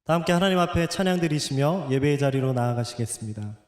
다 함께 하나님 앞에 찬양 드리시며 예배의 자리로 나아가시겠습니다.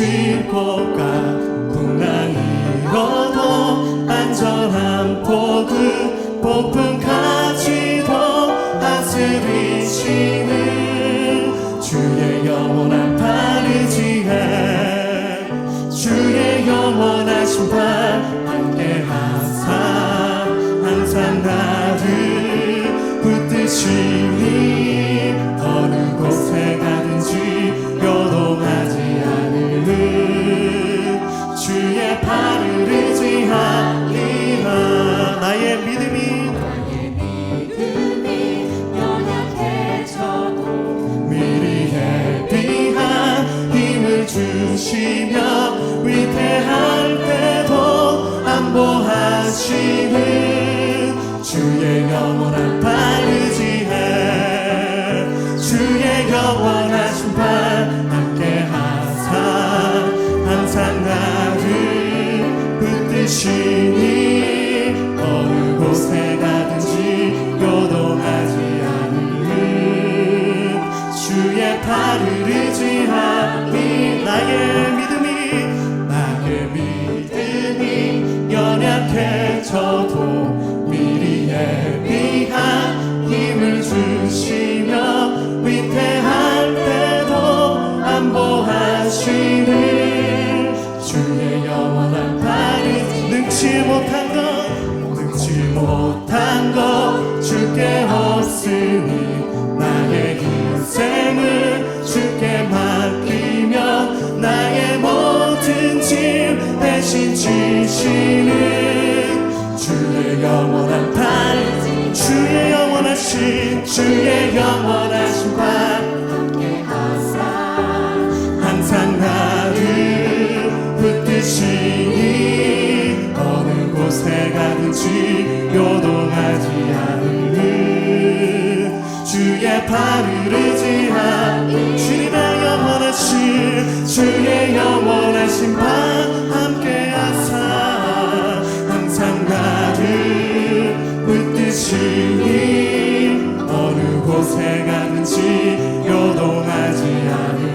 쉴 곳과 풍랑이 일어도 안전한 포구 폭풍 가지도 다스리시는 주의 영원한 팔을 지해 주의 영원한 심판 함께하사 항상 나를 붙드시니 어느 곳에 가든지 요동하지 주의 팔을 의지하리라. 나의 믿음이 연약해져도 미리 예비한 힘을 주시며 위태할 때도 안보하시는 주의 영원한 팔을 의지해 주의 영원한 심판 함께하사 항상 나를 붙드시니 어느 곳에 가든지 의지하니 나의 믿음이 연약해져도 미리 예비한 힘을 주시며 위태할 때도 안보하시는 주의 영원한 발이 능치 못한 것 주께 없으니 나의 인생을 주께 맡기며 나의 모든 짐 대신 지시는 주의 영원한 발 주의 영원하신 발 항상 나를 붙드시니 어느 곳에 가든지 요동하지 않는 주의 발을 의지하니 주의 영원하신 발 함께하사 항상 나를 붙드시니 어느 곳에 가든지 요동하지 않는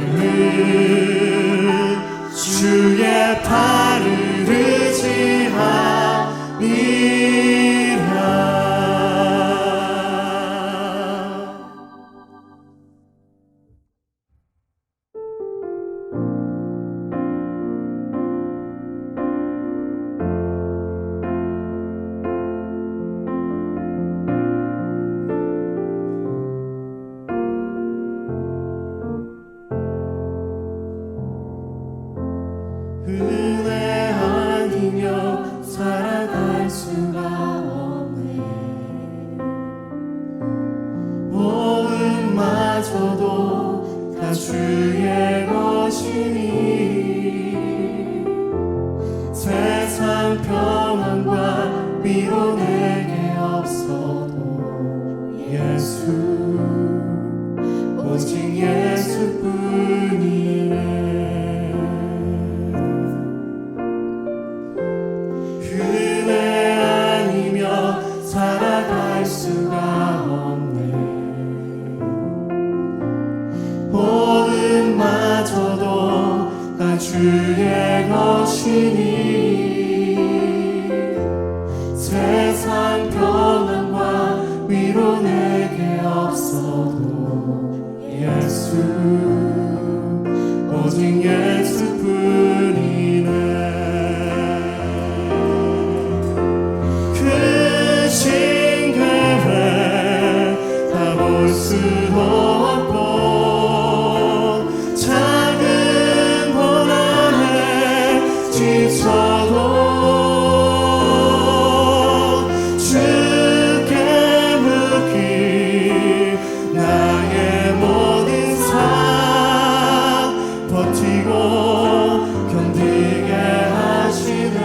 주의 발을 의지하니라. 은혜 아니며 살아갈 수가 없네. 모음마저도 다 주의 것이니 세상 평안과 위로 내게 없어도 예수 오직 예수뿐이네. 살아갈 수가 없네. 모든마저도 다 주의 것이니 세상 평안과 위로 내게 없어도 예수 오직 예수뿐이네. 수도 없고 작은 고난에 지쳐도 주께 묻기 나의 모든 삶 버티고 견디게 하시네.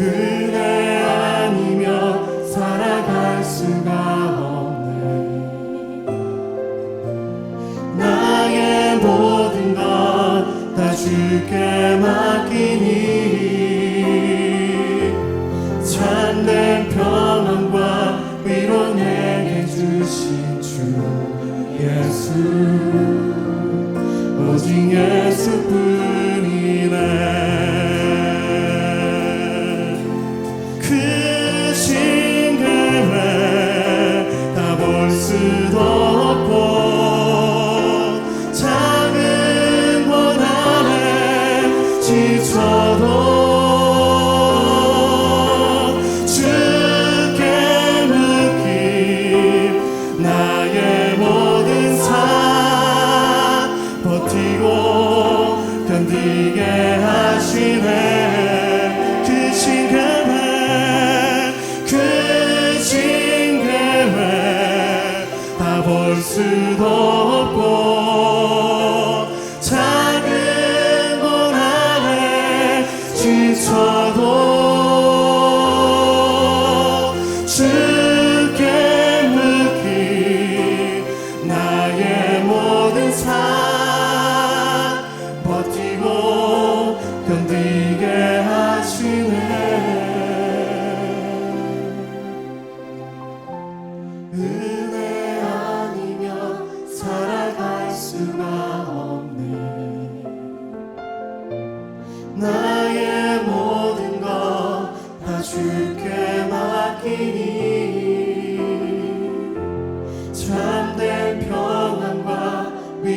은혜 살아갈 수가 없네. 나의 모든 것 다 주께 맡기니 참된 평안과 위로 내게 주신 주 예수 오직 예수뿐이네. 수도 없고 작은 고난에 지쳐도 주께 묻기 나의 모든 삶 버티고 견디게 하시네. 크신 계획 볼 수도 없고 작은 고난에 지쳐도 주께 묻기 나의 모든 삶 버티고 견디게 하시네. 은혜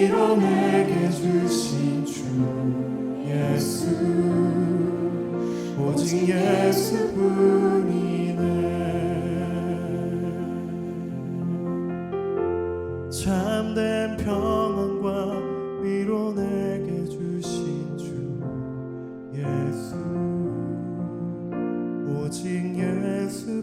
위로 내게 주신 주 예수 오직 예수뿐이네. 참된 평안과 위로 내게 주신 주 예수 오직 예수뿐이네.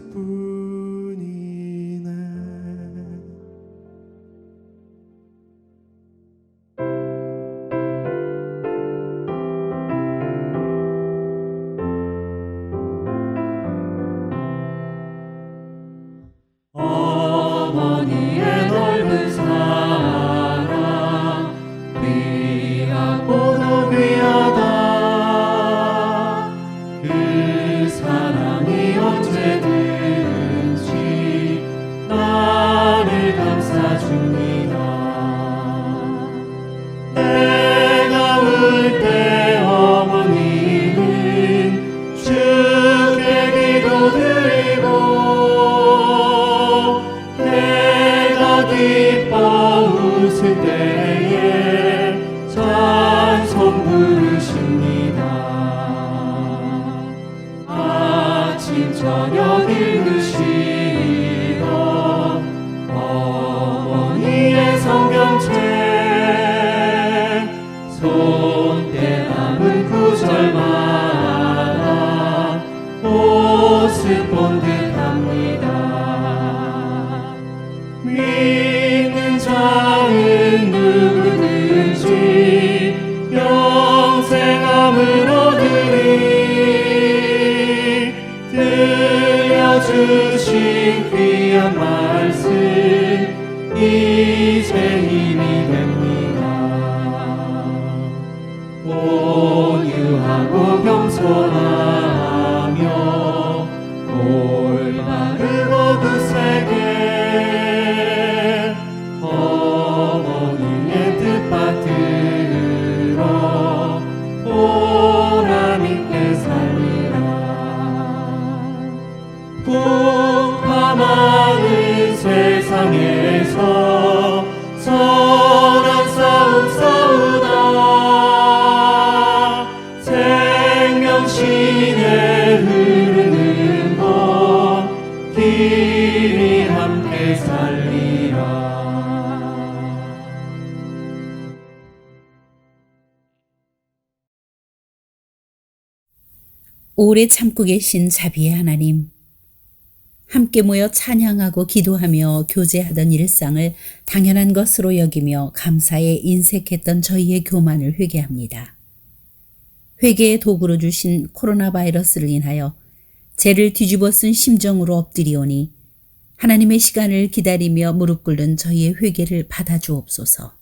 어머니의 넓은 사랑 귀하고도 귀하다. 그 사랑이 언제든지 나를 감싸줍니다. 내가 울 때 어머니는 주께 기도드리고 기뻐 웃을 때에 찬송 부르십니다. 아침 저녁 읽으시던 어머니의 성경책 손때 남은 구절마다 모습 본 듯합니다. 믿는 자는 누구든지 영생함을 얻으리. 들려주신 귀한 말씀 이제 힘이 됩니다. 온유하고 겸손하며 올바르고 굳세게 어머니의 뜻받들어 보람있게 살리라. 풍파많은 세상에서 선한 싸움 싸우다 생명신에 흐르는 곳 길이 함께 살리라. 오래 참고 계신 자비의 하나님, 함께 모여 찬양하고 기도하며 교제하던 일상을 당연한 것으로 여기며 감사에 인색했던 저희의 교만을 회개합니다. 회개의 도구로 주신 코로나 바이러스를 인하여 죄를 뒤집어 쓴 심정으로 엎드리오니 하나님의 시간을 기다리며 무릎 꿇는 저희의 회개를 받아주옵소서.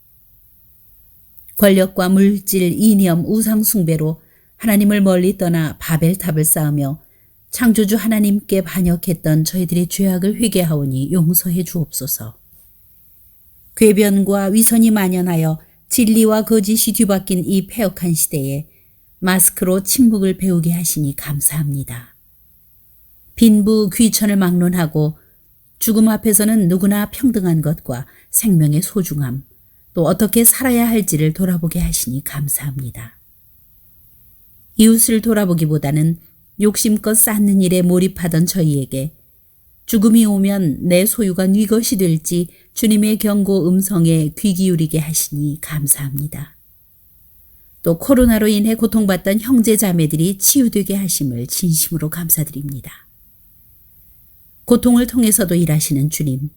권력과 물질, 이념, 우상 숭배로 하나님을 멀리 떠나 바벨탑을 쌓으며 창조주 하나님께 반역했던 저희들의 죄악을 회개하오니 용서해 주옵소서. 궤변과 위선이 만연하여 진리와 거짓이 뒤바뀐 이 패역한 시대에 마스크로 침묵을 배우게 하시니 감사합니다. 빈부 귀천을 막론하고 죽음 앞에서는 누구나 평등한 것과 생명의 소중함, 또 어떻게 살아야 할지를 돌아보게 하시니 감사합니다. 이웃을 돌아보기보다는 욕심껏 쌓는 일에 몰입하던 저희에게 죽음이 오면 내 소유가 네 것이 될지 주님의 경고 음성에 귀 기울이게 하시니 감사합니다. 또 코로나로 인해 고통받던 형제 자매들이 치유되게 하심을 진심으로 감사드립니다. 고통을 통해서도 일하시는 주님,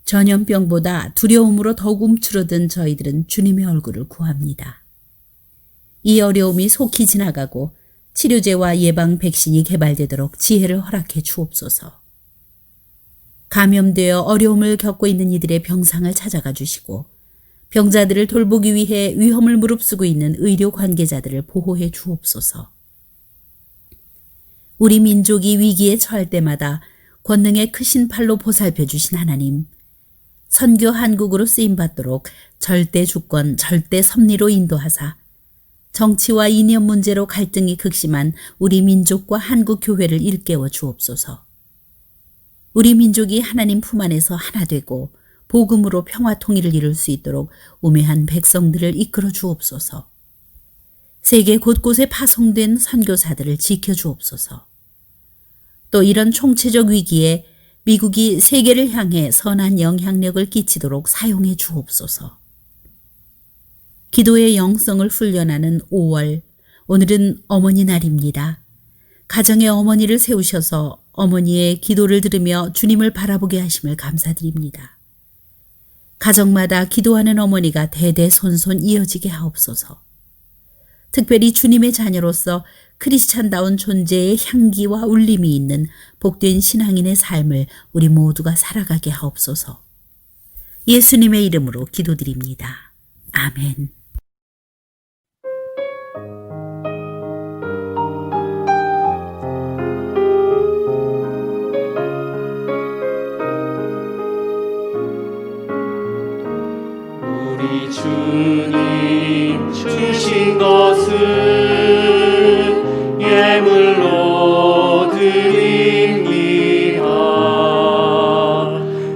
전염병보다 두려움으로 더욱 움츠러든 저희들은 주님의 얼굴을 구합니다. 이 어려움이 속히 지나가고 치료제와 예방 백신이 개발되도록 지혜를 허락해 주옵소서. 감염되어 어려움을 겪고 있는 이들의 병상을 찾아가 주시고 병자들을 돌보기 위해 위험을 무릅쓰고 있는 의료 관계자들을 보호해 주옵소서. 우리 민족이 위기에 처할 때마다 권능의 크신 팔로 보살펴 주신 하나님, 선교 한국으로 쓰임받도록 절대 주권, 절대 섭리로 인도하사 정치와 이념 문제로 갈등이 극심한 우리 민족과 한국 교회를 일깨워 주옵소서. 우리 민족이 하나님 품 안에서 하나 되고 복음으로 평화 통일을 이룰 수 있도록 우매한 백성들을 이끌어 주옵소서. 세계 곳곳에 파송된 선교사들을 지켜 주옵소서. 또 이런 총체적 위기에 미국이 세계를 향해 선한 영향력을 끼치도록 사용해 주옵소서. 기도의 영성을 훈련하는 5월, 오늘은 어머니 날입니다. 가정의 어머니를 세우셔서 어머니의 기도를 들으며 주님을 바라보게 하심을 감사드립니다. 가정마다 기도하는 어머니가 대대손손 이어지게 하옵소서. 특별히 주님의 자녀로서 크리스찬다운 존재의 향기와 울림이 있는 복된 신앙인의 삶을 우리 모두가 살아가게 하옵소서. 예수님의 이름으로 기도드립니다. 아멘. 우리 주님 주신 것을 예물로 드립니다.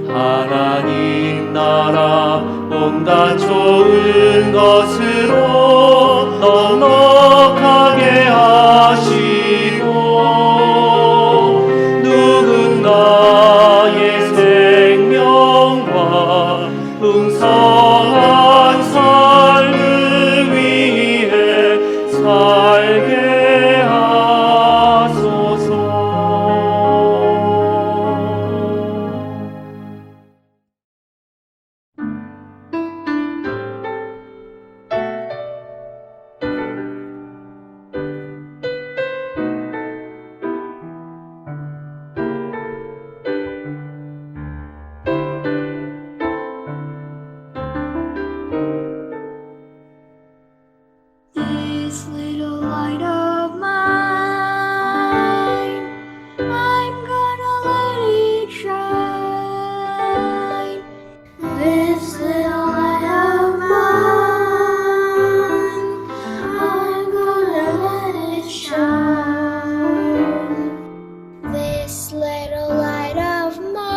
하나님 나라 온갖 좋은 것으로 넉넉하게 하시고 누군가의 생명과 풍성한 삶을 위해 살게 하소서. This little light of mine, I'm gonna let it shine. This little light of mine, I'm gonna let it shine. This little light of mine,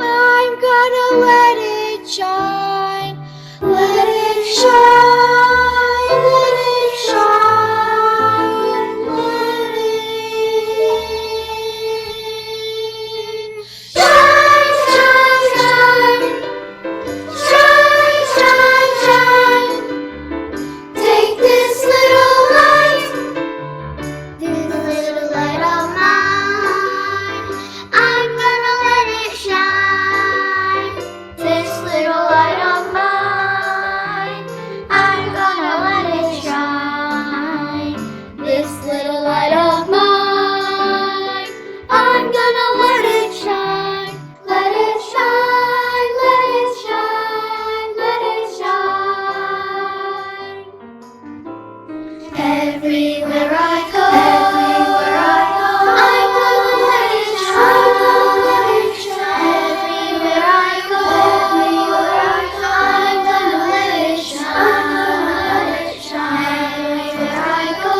I'm gonna let it shine. Let it shine, let it shine, let it shine, shine, shine, shine, shine, shine. Take this little light of mine, I'm gonna let it shine. This little light of mine, I'm gonna let it shine. This little light of mine, I'm gonna let it shine. Let it shine, let it shine, let it shine. Everywhere I go, I'm gonna let it shine. Everywhere I go, I'm gonna let it shine. Everywhere I go,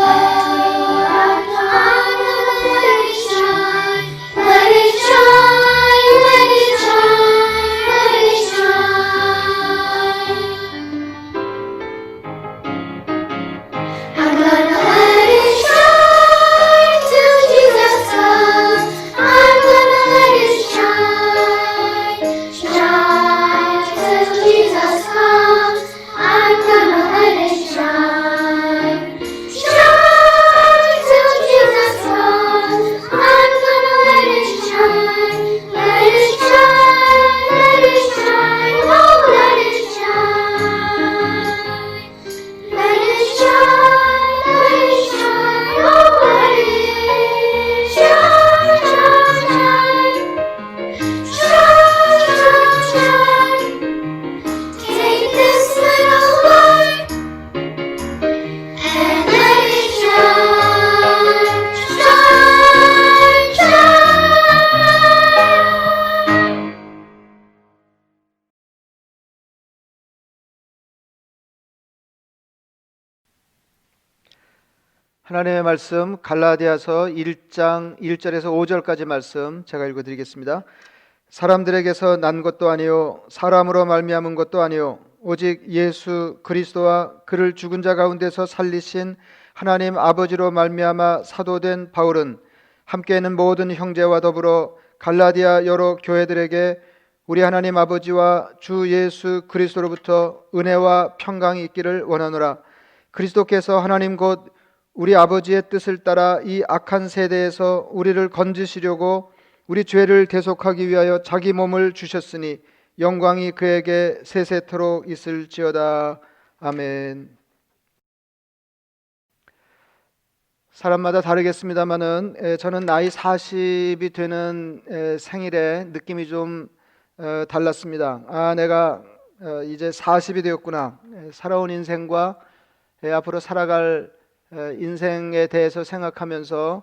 I'm gonna let it shine. Let it shine, let it shine, let it shine. I'm gonna let it shine till Jesus comes. I'm gonna let it shine, shine till Jesus comes. I'm gonna let it shine, shine till Jesus comes. I'm gonna let it shine, let it shine, let it shine, oh let it shine. Let it shine, let it shine, oh let it shine, shine, shine, shine, shine. Take this little light and let it shine, shine, shine. 하나님의 말씀 갈라디아서 1장 1절에서 5절까지 말씀 제가 읽어드리겠습니다. 사람들에게서 난 것도 아니요 사람으로 말미암은 것도 아니요 오직 예수 그리스도와 그를 죽은 자 가운데서 살리신 하나님 아버지로 말미암아 사도된 바울은 함께 있는 모든 형제와 더불어 갈라디아 여러 교회들에게 우리 하나님 아버지와 주 예수 그리스도로부터 은혜와 평강이 있기를 원하노라. 그리스도께서 하나님 곧 우리 아버지의 뜻을 따라 이 악한 세대에서 우리를 건지시려고 우리 죄를 대속하기 위하여 자기 몸을 주셨으니 영광이 그에게 세세토록 있을지어다. 아멘. 사람마다 다르겠습니다마는 저는 나이 40이 되는 생일에 느낌이 좀 달랐습니다. 내가 이제 40이 되었구나. 살아온 인생과 앞으로 살아갈 인생에 대해서 생각하면서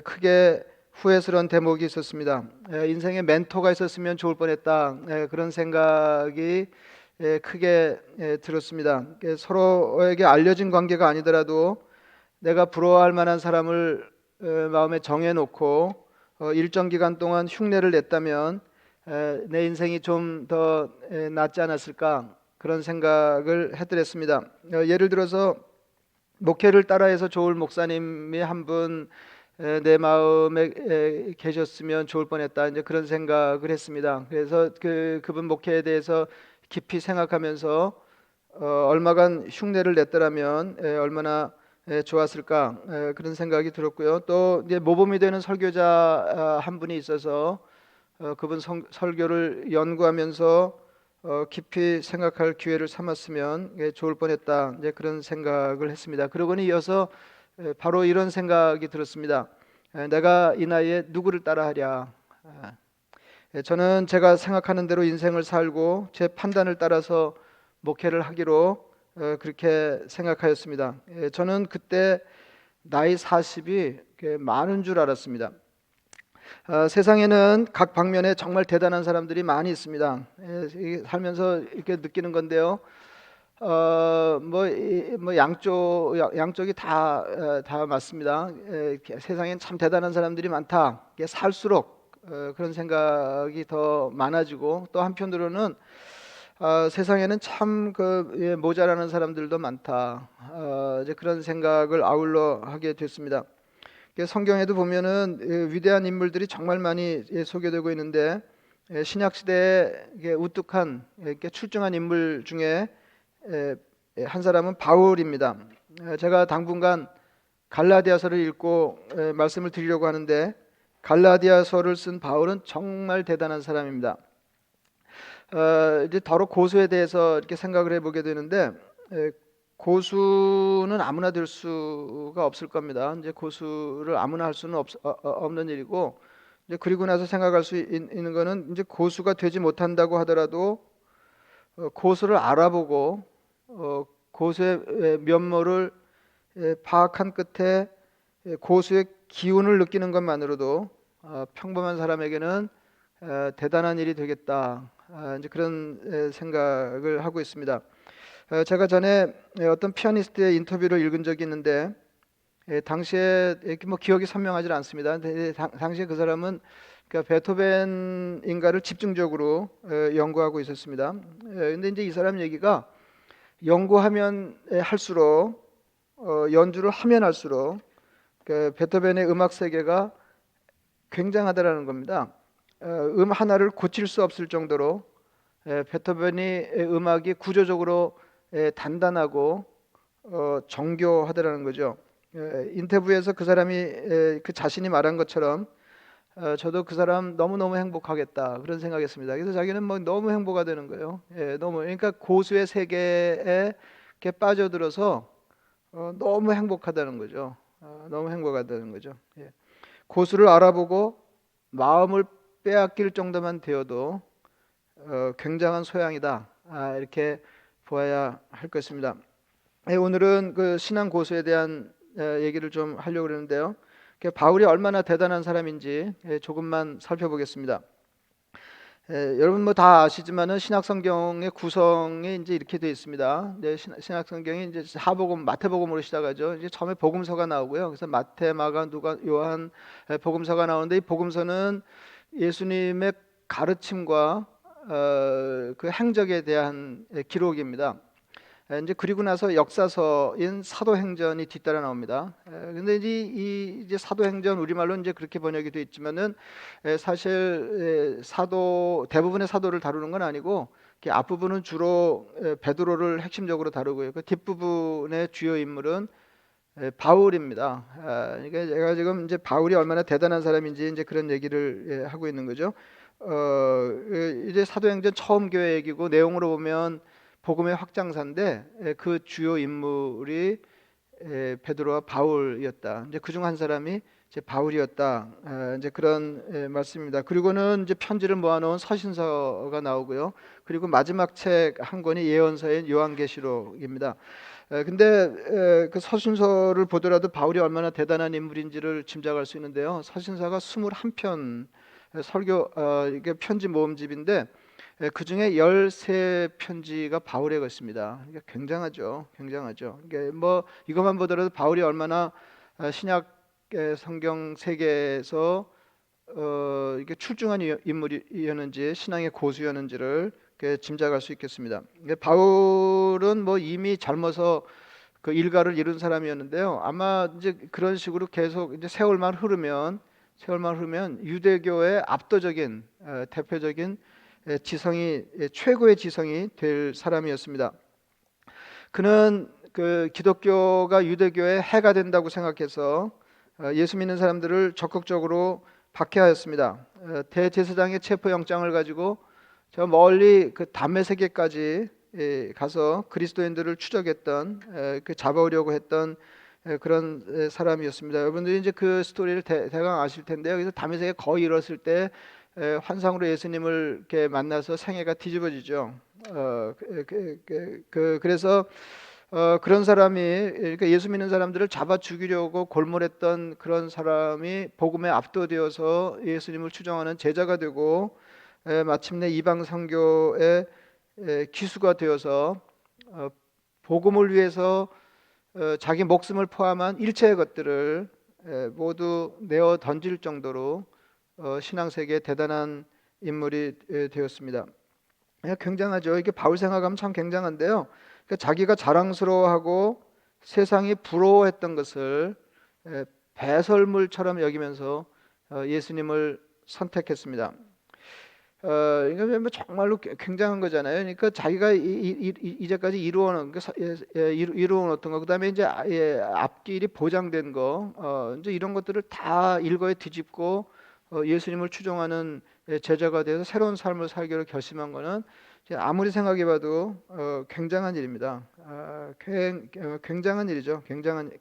크게 후회스러운 대목이 있었습니다. 인생에 멘토가 있었으면 좋을 뻔했다. 그런 생각이 크게 들었습니다. 서로에게 알려진 관계가 아니더라도 내가 부러워할 만한 사람을 마음에 정해놓고 일정 기간 동안 흉내를 냈다면 내 인생이 좀 더 낫지 않았을까, 그런 생각을 해드렸습니다. 예를 들어서 목회를 따라해서 좋을 목사님이 한 분 내 마음에 계셨으면 좋을 뻔했다, 이제 그런 생각을 했습니다. 그래서 그분 목회에 대해서 깊이 생각하면서 얼마간 흉내를 냈더라면 얼마나 좋았을까, 그런 생각이 들었고요. 또 이제 모범이 되는 설교자 한 분이 있어서 그분 설교를 연구하면서 깊이 생각할 기회를 삼았으면 좋을 뻔했다, 이제 그런 생각을 했습니다. 그러고는 이어서 바로 이런 생각이 들었습니다. 내가 이 나이에 누구를 따라하랴. 저는 제가 생각하는 대로 인생을 살고 제 판단을 따라서 목회를 하기로 그렇게 생각하였습니다. 저는 그때 나이 40이 많은 줄 알았습니다. 세상에는 각 방면에 정말 대단한 사람들이 많이 있습니다. 살면서 이렇게 느끼는 건데요. 양쪽이 다 맞습니다. 세상엔 참 대단한 사람들이 많다. 살수록 그런 생각이 더 많아지고, 또 한편으로는 세상에는 참 모자라는 사람들도 많다. 이제 그런 생각을 아울러 하게 됐습니다. 성경에도 보면은 위대한 인물들이 정말 많이 소개되고 있는데, 신약 시대에 우뚝한 출중한 인물 중에 한 사람은 바울입니다. 제가 당분간 갈라디아서를 읽고 말씀을 드리려고 하는데, 갈라디아서를 쓴 바울은 정말 대단한 사람입니다. 이제 더러 고수에 대해서 이렇게 생각을 해보게 되는데, 고수는 아무나 될 수가 없을 겁니다. 이제 고수를 아무나 할 수는 없는 일이고, 이제 그리고 나서 생각할 수 있는 거는, 이제 고수가 되지 못한다고 하더라도 고수를 알아보고 고수의 면모를 파악한 끝에 고수의 기운을 느끼는 것만으로도 평범한 사람에게는 대단한 일이 되겠다, 이제 그런 생각을 하고 있습니다. 제가 전에 어떤 피아니스트의 인터뷰를 읽은 적이 있는데, 당시에 이렇게 기억이 선명하지 않습니다. 당시에 그 사람은 베토벤 인가를 집중적으로 연구하고 있었습니다. 근데 이제 이 사람 얘기가, 연구하면 할수록 연주를 하면 할수록 베토벤의 음악 세계가 굉장하다라는 겁니다. 하나를 고칠 수 없을 정도로 베토벤의 음악이 구조적으로 단단하고 정교하다라는 거죠. 인터뷰에서 그 사람이 그 자신이 말한 것처럼 저도 그 사람 너무너무 행복하겠다, 그런 생각했습니다. 그래서 자기는 너무 행복가 되는 거예요. 그러니까 고수의 세계에 이렇게 빠져들어서 너무 행복하다는 거죠. 너무 행복하다는 거죠. 고수를 알아보고 마음을 빼앗길 정도만 되어도 굉장한 소양이다, 이렇게 보아야 할 것입니다. 오늘은 그 신앙 고수에 대한 얘기를 좀 하려고 그러는데요. 바울이 얼마나 대단한 사람인지 조금만 살펴보겠습니다. 여러분 다 아시지만은 신약 성경의 구성이 이제 이렇게 되어 있습니다. 신약 성경이 이제 사복음, 마태복음으로 시작하죠. 이제 처음에 복음서가 나오고요. 그래서 마태, 마가, 누가, 요한 복음서가 나오는데, 이 복음서는 예수님의 가르침과 그 행적에 대한 기록입니다. 이제 그리고 나서 역사서인 사도행전이 뒤따라 나옵니다. 근데 이제 사도행전 우리말로 이제 그렇게 번역이 되어 있지만은 사실 사도 대부분의 사도를 다루는 건 아니고 앞부분은 주로 베드로를 핵심적으로 다루고요. 그 뒷부분의 주요 인물은 바울입니다. 그러니까 제가 지금 이제 바울이 얼마나 대단한 사람인지 이제 그런 얘기를 하고 있는 거죠. 이제 사도행전 처음 교회 얘기고 내용으로 보면 복음의 확장사인데 그 주요 인물이 베드로와 바울이었다. 이제 그중 한 사람이 이제 바울이었다. 이제 그런 말씀입니다. 그리고는 이제 편지를 모아놓은 서신서가 나오고요. 그리고 마지막 책 한 권이 예언서인 요한계시록입니다. 근데 그 서신서를 보더라도 바울이 얼마나 대단한 인물인지를 짐작할 수 있는데요. 서신서가 21편 설교 이게 편지 모음집인데 그 중에 13편지가 바울의 것입니다. 이게 굉장하죠. 굉장하죠. 이게 뭐 이것만 보더라도 바울이 얼마나 신약 성경 세계에서 이게 출중한 인물이었는지 신앙의 고수였는지를 짐작할 수 있겠습니다. 바울은 뭐 이미 젊어서 그 일가를 이룬 사람이었는데요. 아마 이제 그런 식으로 계속 이제 세월만 흐르면 유대교의 압도적인 대표적인 지성이 최고의 지성이 될 사람이었습니다. 그는 그 기독교가 유대교의 해가 된다고 생각해서 예수 믿는 사람들을 적극적으로 박해하였습니다. 대제사장의 체포영장을 가지고 저 멀리 그 담메색에까지 가서 그리스도인들을 추적했던 잡아오려고 했던 그런 사람이었습니다. 여러분들이 이제 그 스토리를 대강 아실 텐데요. 그래서 담메색에 거의 이뤘을 때 환상으로 예수님을 이렇게 만나서 생애가 뒤집어지죠. 그래서 그런 사람이 그러니까 예수 믿는 사람들을 잡아 죽이려고 골몰했던 그런 사람이 복음에 압도되어서 예수님을 추종하는 제자가 되고 마침내 이방 선교의 기수가 되어서 복음을 위해서 자기 목숨을 포함한 일체의 것들을 모두 내어 던질 정도로 신앙세계에 대단한 인물이 되었습니다. 굉장하죠. 이게 바울 생각하면 참 굉장한데요. 그러니까 자기가 자랑스러워하고 세상이 부러워했던 것을 배설물처럼 여기면서 예수님을 선택했습니다. 이거 뭐 정말로 굉장한 거잖아요. 그러니까 자기가 이제까지 이루어놓은 어떤 거, 그다음에 이제 앞길이 보장된 거, 이제 이런 것들을 다 일거에 뒤집고 예수님을 추종하는 제자가 되어서 새로운 삶을 살기로 결심한 거는 아무리 생각해봐도 굉장한 일입니다. 굉장한 일이죠. 굉장한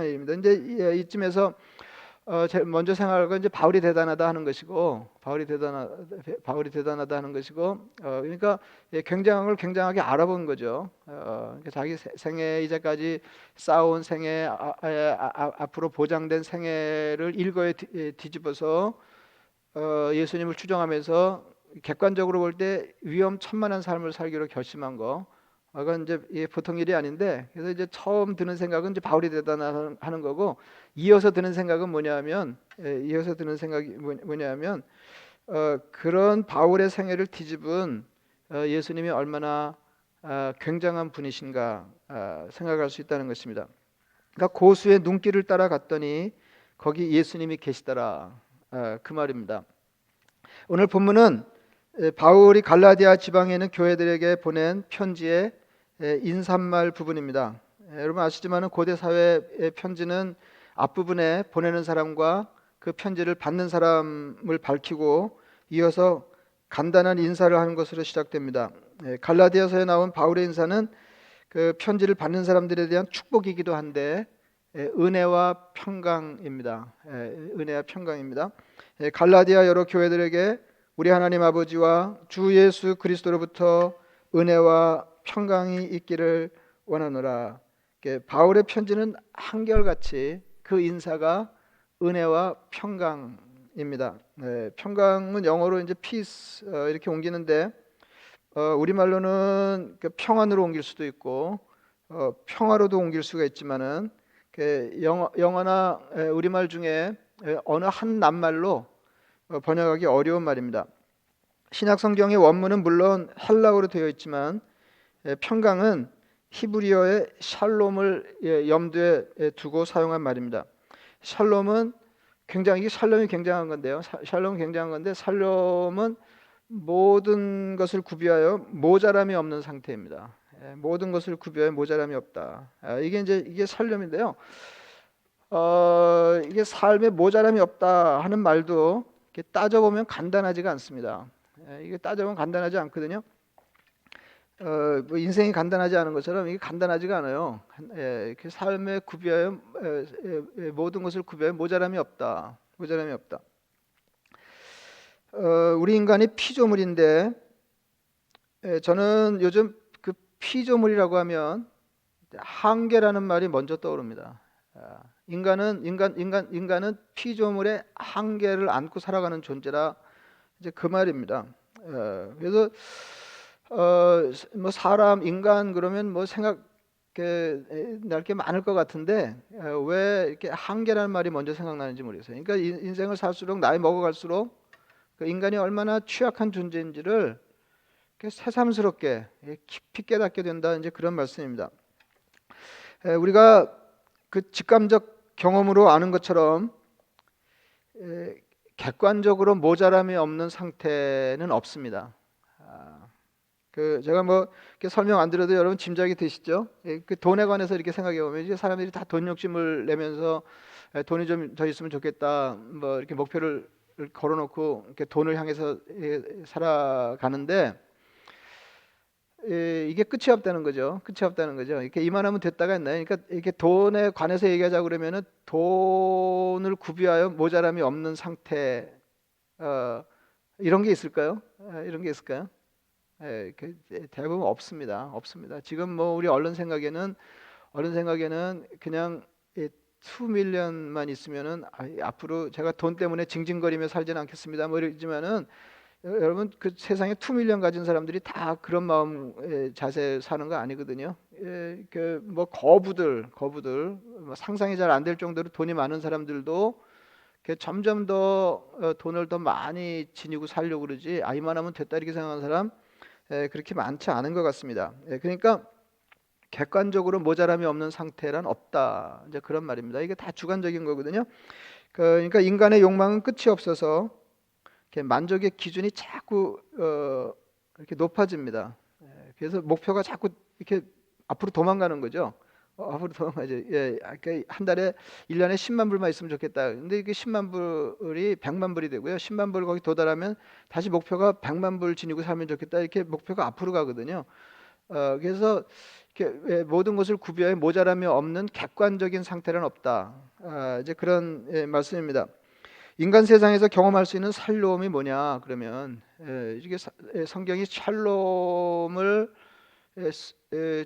일입니다. 이제 이쯤에서 먼저 생각할 건 이제 바울이 대단하다 하는 것이고, 바울이 대단하다 하는 것이고, 그러니까 굉장한 걸 굉장하게 알아본 거죠. 그러니까 자기 생애 이제까지 쌓아온 생애, 앞으로 보장된 생애를 일거에 뒤집어서 예수님을 추종하면서 객관적으로 볼 때 위험천만한 삶을 살기로 결심한 거. 그건 이제 보통 일이 아닌데, 그래서 이제 처음 드는 생각은 이제 바울이 대단하는 거고, 이어서 드는 생각은 뭐냐면, 그런 바울의 생애를 뒤집은 예수님이 얼마나 굉장한 분이신가 생각할 수 있다는 것입니다. 그러니까 고수의 눈길을 따라갔더니 거기 예수님이 계시더라, 그 말입니다. 오늘 본문은 바울이 갈라디아 지방에 있는 교회들에게 보낸 편지의 인사말 부분입니다. 여러분 아시지만 고대 사회의 편지는 앞부분에 보내는 사람과 그 편지를 받는 사람을 밝히고 이어서 간단한 인사를 하는 것으로 시작됩니다. 갈라디아서에 나온 바울의 인사는 그 편지를 받는 사람들에 대한 축복이기도 한데 은혜와 평강입니다. 은혜와 평강입니다. 갈라디아 여러 교회들에게 우리 하나님 아버지와 주 예수 그리스도로부터 은혜와 평강이 있기를 원하노라. 바울의 편지는 한결같이 그 인사가 은혜와 평강입니다. 평강은 영어로 이제 peace 이렇게 옮기는데 우리말로는 평안으로 옮길 수도 있고 평화로도 옮길 수가 있지만은 영어나 우리말 중에 어느 한 낱말로 번역하기 어려운 말입니다. 신약 성경의 원문은 물론 헬라어로 되어 있지만 평강은 히브리어의 샬롬을 염두에 두고 사용한 말입니다. 샬롬은 이게 샬롬이 굉장한 건데요. 샬롬은 굉장한 건데 샬롬은 모든 것을 구비하여 모자람이 없는 상태입니다. 모든 것을 구비하여 모자람이 없다. 이게 샬롬인데요. 이게 삶에 모자람이 없다 하는 말도 이렇게 따져보면 간단하지가 않습니다. 이게 따져보면 간단하지 않거든요. 뭐 인생이 간단하지 않은 것처럼 이게 간단하지가 않아요. 이렇게 삶에 구비하여 모든 것을 구비하여 모자람이 없다. 모자람이 없다. 우리 인간이 피조물인데 저는 요즘 그 피조물이라고 하면 한계라는 말이 먼저 떠오릅니다. 인간은 피조물의 한계를 안고 살아가는 존재라 이제 그 말입니다. 그래서 뭐 사람 인간 그러면 뭐 생각날 게 많을 것 같은데 왜 이렇게 한계라는 말이 먼저 생각나는지 모르겠어요. 그러니까 인생을 살수록 나이 먹어갈수록 그 인간이 얼마나 취약한 존재인지를 새삼스럽게 깊이 깨닫게 된다 이제 그런 말씀입니다. 우리가 그 직감적 경험으로 아는 것처럼 객관적으로 모자람이 없는 상태는 없습니다. 제가 뭐 이렇게 설명 안 드려도 여러분 짐작이 되시죠? 그 돈에 관해서 이렇게 생각해 보면 이제 사람들이 다 돈 욕심을 내면서 돈이 좀 더 있으면 좋겠다, 뭐 이렇게 목표를 걸어놓고 이렇게 돈을 향해서 살아가는데 이게 끝이 없다는 거죠. 끝이 없다는 거죠. 이렇게 이만하면 됐다가 있나요? 그러니까 이렇게 돈에 관해서 얘기하자 그러면은 돈을 구비하여 모자람이 없는 상태, 이런 게 있을까요? 이런 게 있을까요? 대부분 없습니다. 없습니다. 지금 뭐 우리 언론 생각에는 그냥 2밀리언만 있으면은 앞으로 제가 돈 때문에 징징거리며 살지는 않겠습니다. 뭐 이러지만은 여러분 그 세상에 2밀리언 가진 사람들이 다 그런 마음 자세 사는 거 아니거든요. 뭐 거부들 뭐 상상이 잘 안 될 정도로 돈이 많은 사람들도 점점 더 돈을 더 많이 지니고 살려고 그러지 이만하면 됐다 이렇게 생각하는 사람 그렇게 많지 않은 것 같습니다. 그러니까 객관적으로 모자람이 없는 상태란 없다. 이제 그런 말입니다. 이게 다 주관적인 거거든요. 그러니까 인간의 욕망은 끝이 없어서 만족의 기준이 자꾸 이렇게 높아집니다. 그래서 목표가 자꾸 이렇게 앞으로 도망가는 거죠. 앞으로 도망가죠. 한 달에 1년에 10만 불만 있으면 좋겠다. 근데 이게 10만 불이 100만 불이 되고요. 10만 불 거기 도달하면 다시 목표가 100만 불 지니고 살면 좋겠다. 이렇게 목표가 앞으로 가거든요. 그래서 이렇게 모든 것을 구비하여 모자람이 없는 객관적인 상태는 없다. 이제 그런 말씀입니다. 인간 세상에서 경험할 수 있는 살로움이 뭐냐? 그러면 이게 성경이 샬롬을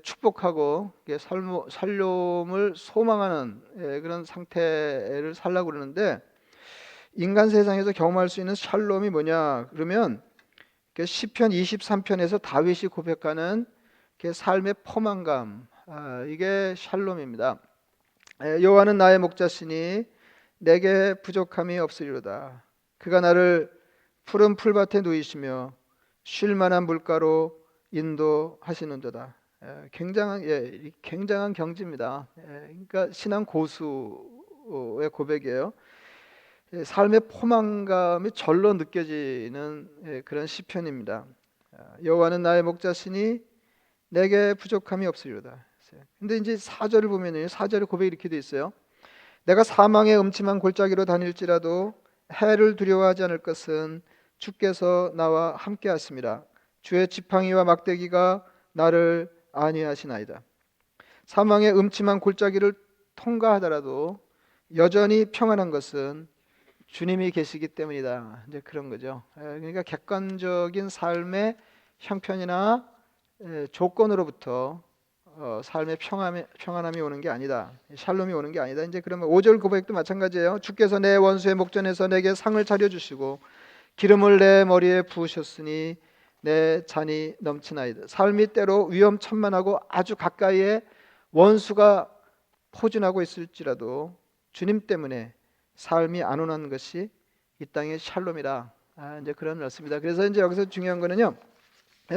축복하고 살롬을 소망하는 그런 상태를 살라고 그러는데 인간 세상에서 경험할 수 있는 샬롬이 뭐냐? 그러면 시편 23편에서 다윗이 고백하는 삶의 포만감, 이게 샬롬입니다. 여호와는 나의 목자시니 내게 부족함이 없으리로다. 그가 나를 푸른 풀밭에 누이시며 쉴 만한 물가로 인도하시는도다. 굉장한 경지입니다. 그러니까 신앙 고수의 고백이에요. 삶의 포만감이 절로 느껴지는 그런 시편입니다. 여호와는 나의 목자시니 내게 부족함이 없으리로다. 근데 이제 4절을 보면요, 4절의 고백이 이렇게 돼 있어요. 내가 사망의 음침한 골짜기로 다닐지라도 해를 두려워하지 않을 것은 주께서 나와 함께 하심이라. 주의 지팡이와 막대기가 나를 안위하시나이다. 사망의 음침한 골짜기를 통과하더라도 여전히 평안한 것은 주님이 계시기 때문이다. 이제 그런 거죠. 그러니까 객관적인 삶의 형편이나 조건으로부터 삶의 평안함이 오는 게 아니다. 샬롬이 오는 게 아니다. 이제 그러면 5절 고백도 마찬가지예요. 주께서 내 원수의 목전에서 내게 상을 차려주시고 기름을 내 머리에 부으셨으니 내 잔이 넘치나이다. 삶이 때로 위험천만하고 아주 가까이에 원수가 포진하고 있을지라도 주님 때문에 삶이 안온한 것이 이 땅의 샬롬이라. 이제 그런 말씀입니다. 그래서 이제 여기서 중요한 거는요.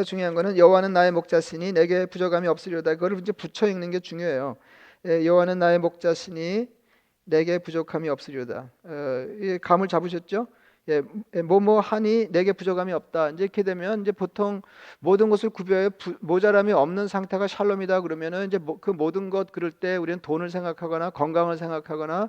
중요한 거는 여호와는 나의 목자시니 내게 부족함이 없으리로다. 그걸 이제 붙여 읽는 게 중요해요. 여호와는 나의 목자시니 내게 부족함이 없으리로다. 이 감을 잡으셨죠? 뭐뭐 하니 내게 부족함이 없다. 이제 이렇게 되면 이제 보통 모든 것을 구별해 모자람이 없는 상태가 샬롬이다 그러면은 이제 그 모든 것 그럴 때 우리는 돈을 생각하거나 건강을 생각하거나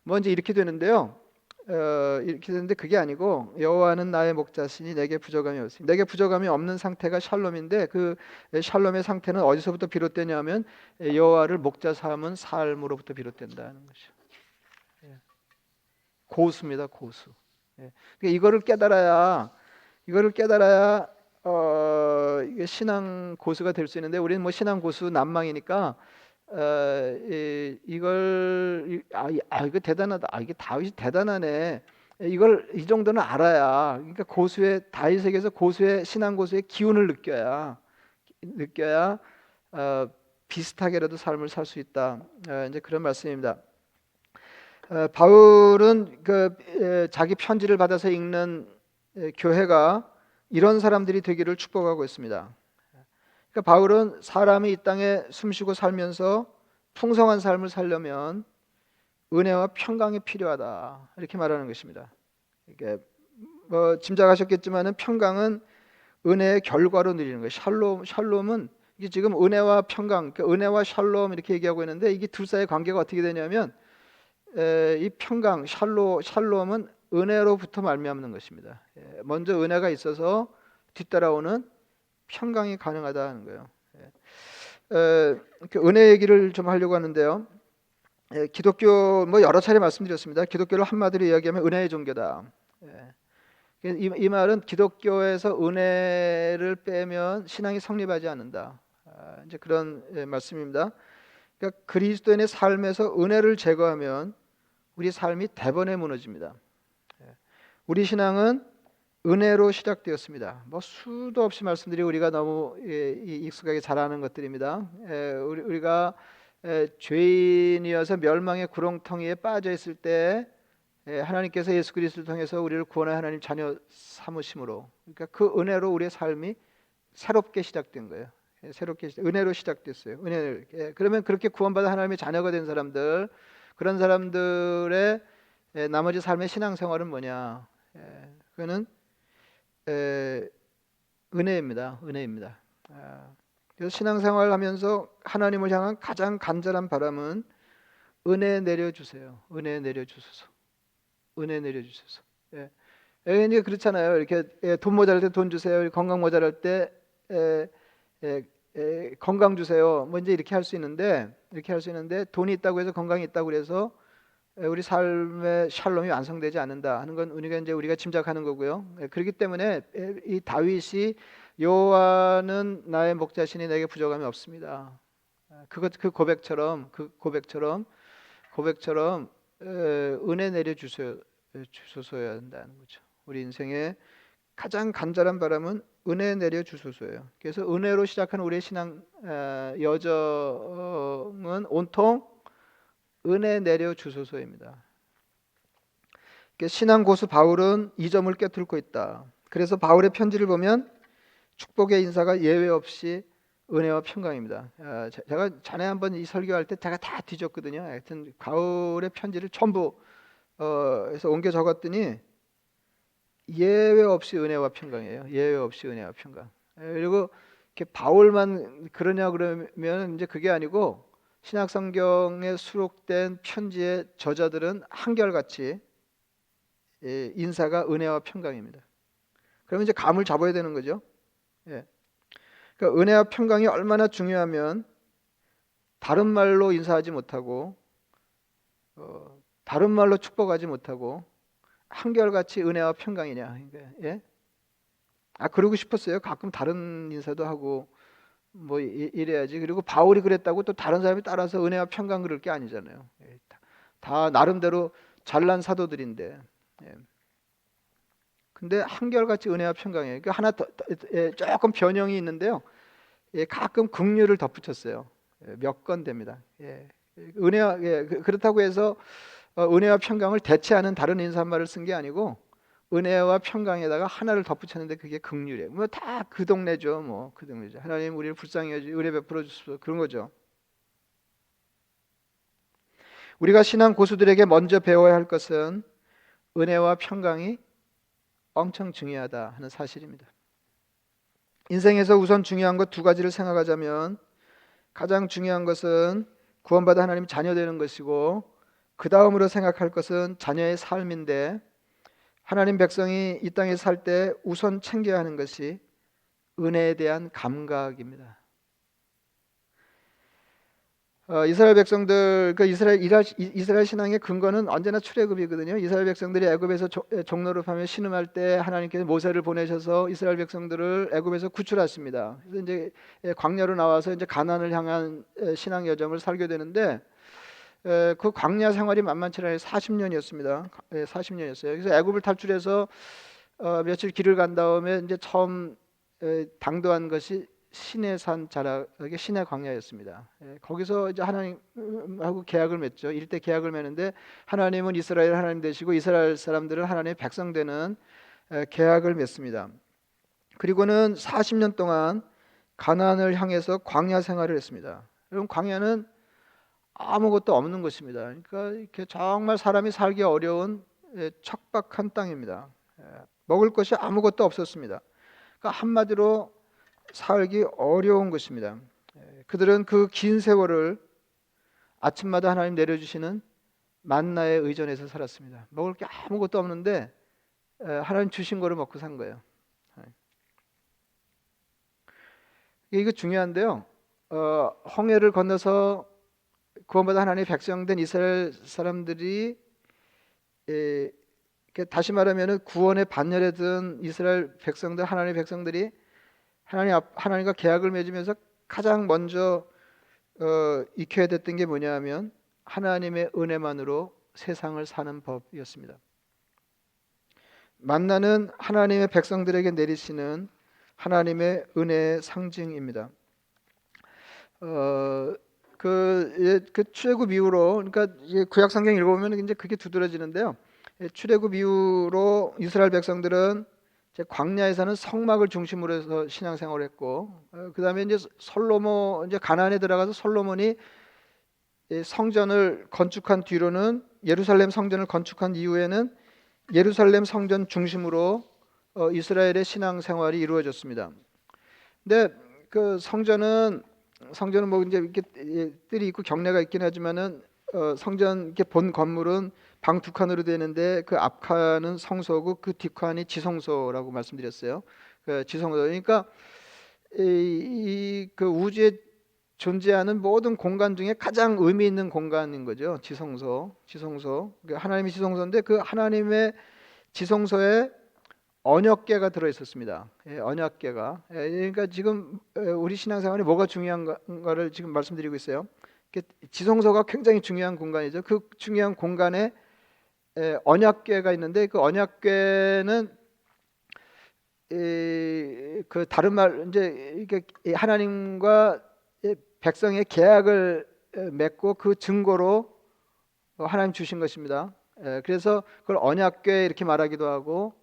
뭐 이제 이렇게 되는데요. 이렇게 되는데 그게 아니고 여호와는 나의 목자시니 내게 부족함이 없습니다. 내게 부족함이 없는 상태가 샬롬인데 그 샬롬의 상태는 어디서부터 비롯되냐면 여호와를 목자 삼은 삶으로부터 비롯된다는 것이죠. 고수입니다, 고수. 그러니까 이거를 깨달아야 이게 신앙 고수가 될 수 있는데 우리는 뭐 신앙 고수 난망이니까 이거 대단하다. 이게 다윗이 대단하네. 이걸 이 정도는 알아야 그러니까 다윗에게서 고수의 신앙 고수의 기운을 느껴야 비슷하게라도 삶을 살 수 있다. 이제 그런 말씀입니다. 바울은 자기 편지를 받아서 읽는 교회가 이런 사람들이 되기를 축복하고 있습니다. 그러니까 바울은 사람이 이 땅에 숨쉬고 살면서 풍성한 삶을 살려면 은혜와 평강이 필요하다 이렇게 말하는 것입니다. 이게 뭐 짐작하셨겠지만은 평강은 은혜의 결과로 누리는 거예요. 샬롬은 이게 지금 은혜와 평강, 그러니까 은혜와 샬롬 이렇게 얘기하고 있는데 이게 둘 사이의 관계가 어떻게 되냐면 이 평강, 샬롬은 은혜로부터 말미암는 것입니다. 먼저 은혜가 있어서 뒤따라오는 평강이 가능하다는 거예요. 은혜 얘기를 좀 하려고 하는데요. 기독교 뭐 여러 차례 말씀드렸습니다. 기독교를 한마디로 이야기하면 은혜의 종교다. 이 말은 기독교에서 은혜를 빼면 신앙이 성립하지 않는다. 이제 그런 말씀입니다. 그러니까 그리스도인의 삶에서 은혜를 제거하면 우리 삶이 대번에 무너집니다. 우리 신앙은 은혜로 시작되었습니다. 뭐 수도 없이 말씀드리고 우리가 너무 익숙하게 잘 아는 것들입니다. 우리가 죄인이어서 멸망의 구렁텅이에 빠져 있을 때 하나님께서 예수 그리스도를 통해서 우리를 구원의 하나님 자녀 삼으심으로, 그러니까 그 은혜로 우리의 삶이 새롭게 시작된 거예요. 은혜로 시작됐어요. 그러면 그렇게 구원받아 하나님의 자녀가 된 사람들, 그런 사람들의 나머지 삶의 신앙생활은 뭐냐? 그거는 은혜입니다. 그래서 신앙생활을 하면서 하나님을 향한 가장 간절한 바람은 은혜 내려주세요. 은혜 내려주소서. 이제 그렇잖아요. 이렇게 돈 모자랄 때 돈 주세요. 건강 모자랄 때 건강 주세요. 뭐 이제 이렇게 할 수 있는데 돈이 있다고 해서 건강이 있다고 그래서 우리 삶의 샬롬이 완성되지 않는다 하는 건 우리가 짐작하는 거고요. 그렇기 때문에 이 다윗이 여호와는 나의 목자시니 내게 부족함이 없습니다. 그 고백처럼 은혜 내려 주소서야 한다는 거죠. 우리 인생의 가장 간절한 바람은 은혜 내려 주소서예요. 그래서 은혜로 시작하는 우리의 신앙 여정은 온통 은혜 내려 주소서입니다. 신앙 고수 바울은 이 점을 꿰뚫고 있다. 그래서 바울의 편지를 보면 축복의 인사가 예외 없이 은혜와 평강입니다. 제가 전에 한번 이 설교할 때 제가 다 뒤졌거든요. 하여튼 바울의 편지를 전부 해서 옮겨 적었더니 예외 없이 은혜와 평강이에요. 예외 없이 은혜와 평강. 그리고 이렇게 바울만 그러냐 그러면 이제 그게 아니고 신약 성경에 수록된 편지의 저자들은 한결같이 인사가 은혜와 평강입니다. 그러면 이제 감을 잡아야 되는 거죠. 그러니까 은혜와 평강이 얼마나 중요하면 다른 말로 인사하지 못하고 다른 말로 축복하지 못하고 한결같이 은혜와 평강이냐. 그러고 싶었어요. 가끔 다른 인사도 하고 뭐 이래야지. 그리고 바울이 그랬다고 또 다른 사람이 따라서 은혜와 평강 그럴 게 아니잖아요. 다 나름대로 잘난 사도들인데. 근데 한결같이 은혜와 평강이에요. 그러니까 하나 더 조금 변형이 있는데요. 가끔 긍휼을 덧붙였어요. 몇 건 됩니다. 그렇다고 해서 은혜와 평강을 대체하는 다른 인사말을 쓴 게 아니고 은혜와 평강에다가 하나를 덧붙였는데 그게 긍휼이에요. 뭐 다 그 동네죠. 뭐 그 동네죠. 하나님 우리를 불쌍히 여주 은혜 베풀어 주소서 그런 거죠. 우리가 신앙 고수들에게 먼저 배워야 할 것은 은혜와 평강이 엄청 중요하다 하는 사실입니다. 인생에서 우선 중요한 것 두 가지를 생각하자면 가장 중요한 것은 구원받아 하나님 자녀 되는 것이고 그 다음으로 생각할 것은 자녀의 삶인데 하나님 백성이 이 땅에 살 때 우선 챙겨야 하는 것이 은혜에 대한 감각입니다. 이스라엘 백성들 이스라엘 신앙의 근거는 언제나 출애굽이거든요. 이스라엘 백성들이 애굽에서 종로로 하며 신음할 때 하나님께서 모세를 보내셔서 이스라엘 백성들을 애굽에서 구출하십니다. 그래서 이제 광야로 나와서 이제 가나안을 향한 신앙 여정을 살게 되는데 그 광야 생활이 만만치 않아요. 40년이었습니다. 40년이었어요. 그래서 애굽을 탈출해서 며칠 길을 간 다음에 이제 처음 당도한 것이 시내산 자락의 시내 광야였습니다. 거기서 이제 하나님하고 계약을 맺죠. 이때 계약을 맺는데 하나님은 이스라엘 하나님 되시고 이스라엘 사람들은 하나님의 백성 되는 계약을 맺습니다. 그리고는 40년 동안 가나안을 향해서 광야 생활을 했습니다. 여러분 광야는 아무것도 없는 것입니다. 그러니까 이렇게 정말 사람이 살기 어려운 척박한 땅입니다. 먹을 것이 아무것도 없었습니다. 그러니까 한마디로 살기 어려운 것입니다. 그들은 그 긴 세월을 아침마다 하나님 내려주시는 만나에 의존해서 살았습니다. 먹을 게 아무것도 없는데 하나님 주신 거를 먹고 산 거예요. 이거 중요한데요. 홍해를 건너서 구원받아 하나님의 백성된 이스라엘 사람들이 다시 말하면 구원의 반열에 든 이스라엘 백성들 하나님의 백성들이 하나님과 계약을 맺으면서 가장 먼저 익혀야 됐던 게 뭐냐면 하나님의 은혜만으로 세상을 사는 법이었습니다. 만나는 하나님의 백성들에게 내리시는 하나님의 은혜의 상징입니다. 그 출애굽 이후로 그러니까 구약 성경 읽어보면 이제 그게 두드러지는데요. 출애굽 이후로 이스라엘 백성들은 광야에서는 성막을 중심으로 해서 신앙생활을 했고 그다음에 이제 이제 가나안에 들어가서 솔로몬이 성전을 건축한 뒤로는 예루살렘 성전을 건축한 이후에는 예루살렘 성전 중심으로 이스라엘의 신앙생활이 이루어졌습니다. 근데 그 성전은 뭐 이제 이렇게 뜰이 있고 경내가 있긴 하지만은 성전 이렇게 본 건물은 방 두 칸으로 되는데 그 앞칸은 성소고 그 뒷칸이 지성소라고 말씀드렸어요. 그 지성소 그러니까 그 우주에 존재하는 모든 공간 중에 가장 의미 있는 공간인 거죠. 지성소. 하나님의 지성소인데 그 하나님의 지성소에 언약궤가 들어 있었습니다. 언약궤가. 그러니까 지금 우리 신앙생활에 뭐가 중요한가를 지금 말씀드리고 있어요. 지성소가 굉장히 중요한 공간이죠. 그 중요한 공간에 언약궤가 있는데 그 언약궤는 그 다른 말 이제 이게 하나님과 백성의 계약을 맺고 그 증거로 하나님 주신 것입니다. 그래서 그걸 언약궤 이렇게 말하기도 하고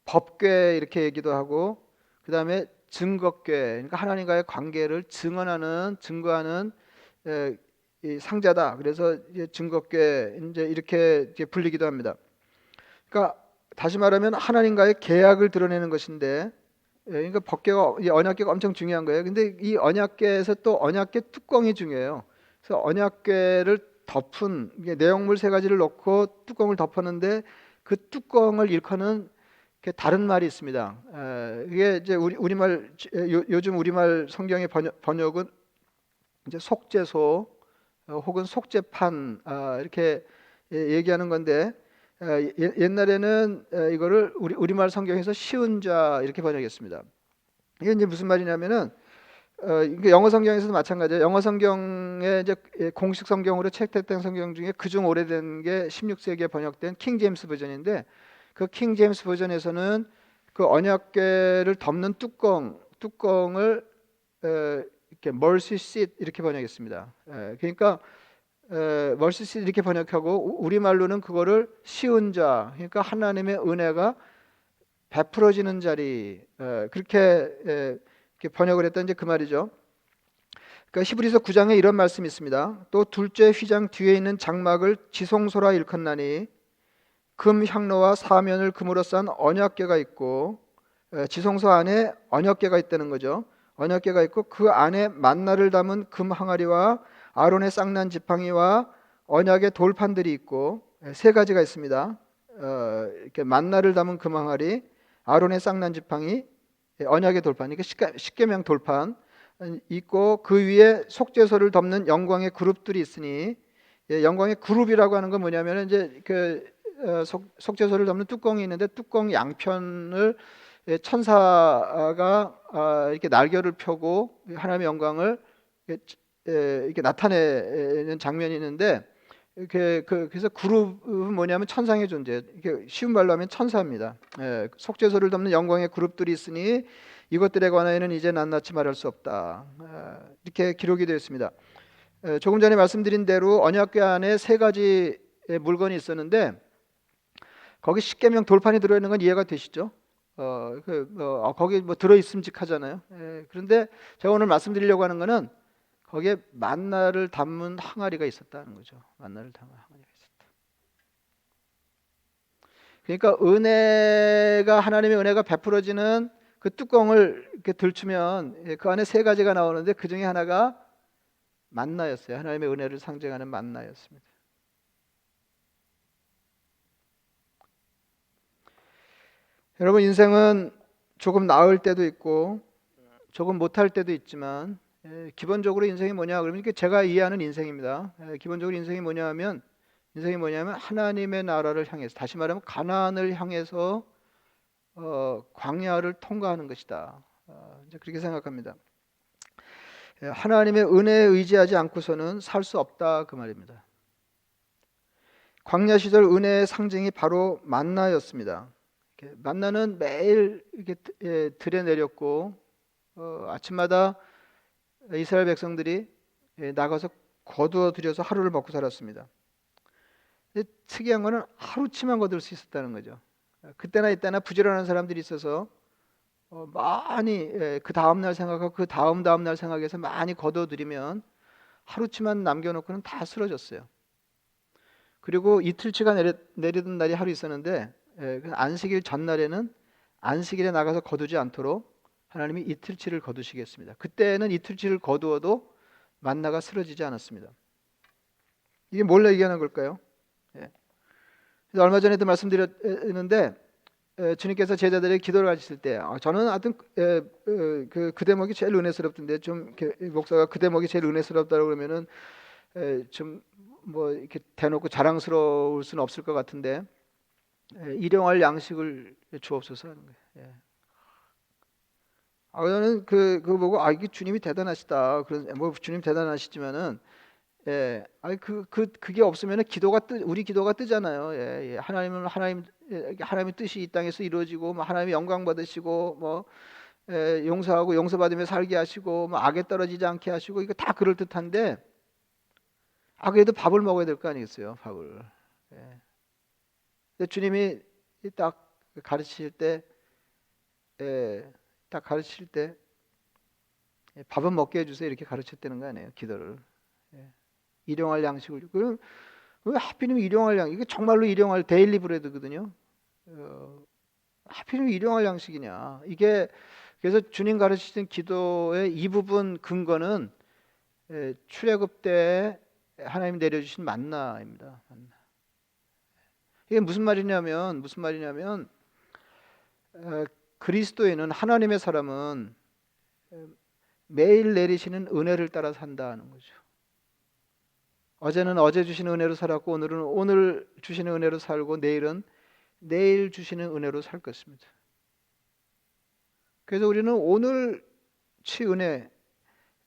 법궤 이렇게 얘기도 하고 그 다음에 증거궤 그러니까 하나님과의 관계를 증거하는 이 상자다. 그래서 이제 증거궤 이제 이렇게 불리기도 합니다. 그러니까 다시 말하면 하나님과의 계약을 드러내는 것인데, 그러니까 법궤가 언약궤가 엄청 중요한 거예요. 근데 이 언약궤에서 또 언약궤 뚜껑이 중요해요. 그래서 언약궤를 덮은 내용물 세 가지를 넣고 뚜껑을 덮었는데 그 뚜껑을 일컫는 다른 말이 있습니다. 이게 이제 우리말 요즘 우리말 성경의 번역은 이제 속죄소 혹은 속죄판 이렇게 얘기하는 건데 옛날에는 이거를 우리말 성경에서 쉬운 자 이렇게 번역했습니다. 이게 이제 무슨 말이냐면은 영어 성경에서도 마찬가지예요. 영어 성경에 이제 공식 성경으로 채택된 성경 중에 그중 오래된 게 16세기에 번역된 킹 제임스 버전인데 그 킹 제임스 버전에서는 그 언약궤를 덮는 뚜껑을 이렇게 mercy seat 이렇게 번역했습니다. 그러니까 mercy seat 이렇게 번역하고 우리 말로는 그거를 쉬운 자, 그러니까 하나님의 은혜가 베풀어지는 자리, 그렇게 이렇게 번역을 했던 이제 그 말이죠. 그러니까 히브리서 9장에 이런 말씀이 있습니다. 또 둘째 휘장 뒤에 있는 장막을 지성소라 일컫나니 금 향로와 사면을 금으로 싼 언약궤가 있고, 지성소 안에 언약궤가 있다는 거죠. 언약궤가 있고 그 안에 만나를 담은 금 항아리와 아론의 쌍난 지팡이와 언약의 돌판들이 있고, 세 가지가 있습니다. 이렇게 만나를 담은 금 항아리, 아론의 쌍난 지팡이, 언약의 돌판, 이게 십계명 돌판 있고, 그 위에 속죄소를 덮는 영광의 그룹들이 있으니, 영광의 그룹이라고 하는 건 뭐냐면 이제 속죄소를 덮는 뚜껑이 있는데 뚜껑 양편을 천사가 이렇게 날개를 펴고 하나님의 영광을 이렇게 나타내는 장면이 있는데, 그래서 그룹은 뭐냐면 천상의 존재, 이렇게 쉬운 말로 하면 천사입니다. 속죄소를 덮는 영광의 그룹들이 있으니 이것들에 관하여는 이제 낱낱이 말할 수 없다. 이렇게 기록이 되어 있습니다. 조금 전에 말씀드린 대로 언약궤 안에 세 가지 물건이 있었는데, 거기 십계명 돌판이 들어있는 건 이해가 되시죠? 거기 뭐 들어있음직하잖아요. 그런데 제가 오늘 말씀드리려고 하는 거는 거기에 만나를 담은 항아리가 있었다는 거죠. 만나를 담은 항아리가 있었다. 그러니까 은혜가, 하나님의 은혜가 베풀어지는 그 뚜껑을 이렇게 들추면 그 안에 세 가지가 나오는데 그 중에 하나가 만나였어요. 하나님의 은혜를 상징하는 만나였습니다. 여러분, 인생은 조금 나을 때도 있고 조금 못할 때도 있지만, 기본적으로 인생이 뭐냐 그러면 이게 제가 이해하는 인생입니다. 기본적으로 인생이 뭐냐면 하나님의 나라를 향해서, 다시 말하면 가나안을 향해서 광야를 통과하는 것이다. 이제 그렇게 생각합니다. 하나님의 은혜에 의지하지 않고서는 살 수 없다, 그 말입니다. 광야 시절 은혜의 상징이 바로 만나였습니다. 만나는 매일 이렇게 들에 내렸고, 아침마다 이스라엘 백성들이 나가서 거두어 들여서 하루를 먹고 살았습니다. 근데 특이한 거는 하루치만 거둘 수 있었다는 거죠. 그때나 이때나 부지런한 사람들이 있어서 많이 그 다음날 생각하고 그 다음날 생각해서 많이 거둬들이면 하루치만 남겨놓고는 다 쓰러졌어요. 그리고 이틀치가 내리던 날이 하루 있었는데, 안식일 전날에는 안식일에 나가서 거두지 않도록 하나님이 이틀치를 거두시겠습니다. 그때는 이틀치를 거두어도 만나가 쓰러지지 않았습니다. 이게 뭘 얘기하는 걸까요? 그래서 얼마 전에도 말씀드렸는데, 주님께서 제자들에게 기도를 가르칠 때, 저는 하여튼 그 대목이 제일 은혜스럽던데, 좀 목사가 그 대목이 제일 은혜스럽다고 그러면은 좀 뭐 이렇게 대놓고 자랑스러울 수는 없을 것 같은데, 일용할 양식을 주옵소서 하는 거예요. 저는 그거 보고 이게 주님이 대단하시다. 뭐 주님 대단하시지만은, 그게 없으면은 우리 기도가 뜨잖아요. 하나님의 뜻이 이 땅에서 이루어지고, 뭐 하나님의 영광 받으시고, 뭐 용서하고 용서받으며 살게 하시고, 뭐 악에 떨어지지 않게 하시고, 이거 다 그럴 듯한데, 그래도 밥을 먹어야 될 거 아니겠어요, 밥을. 근데 주님이 딱 가르칠 때, 밥은 먹게 해주세요, 이렇게 가르쳤다는 거 아니에요, 기도를. 일용할 양식을. 그럼 왜 하필이면 일용할 양식? 이게 정말로 일용할 데일리 브레드거든요. 하필이면 일용할 양식이냐? 이게 그래서 주님 가르치신 기도의 이 부분 근거는 출애굽 때 하나님 내려주신 만나입니다. 만나. 이게 무슨 말이냐면 그리스도인은, 하나님의 사람은 매일 내리시는 은혜를 따라 산다는 거죠. 어제는 어제 주시는 은혜로 살았고, 오늘은 오늘 주시는 은혜로 살고, 내일은 내일 주시는 은혜로 살 것입니다. 그래서 우리는 오늘치 은혜,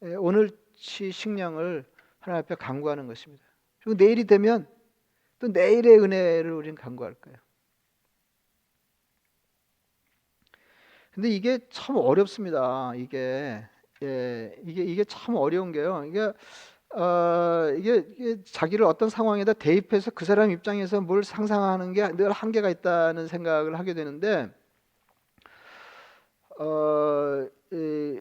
오늘치 식량을 하나님 앞에 간구하는 것입니다. 그리고 내일이 되면 또 내일의 은혜를 우리는 간구할 거예요. 근데 이게 참 어렵습니다. 이게 참 어려운 게요. 이게 자기를 어떤 상황에다 대입해서 그 사람 입장에서 뭘 상상하는 게 늘 한계가 있다는 생각을 하게 되는데,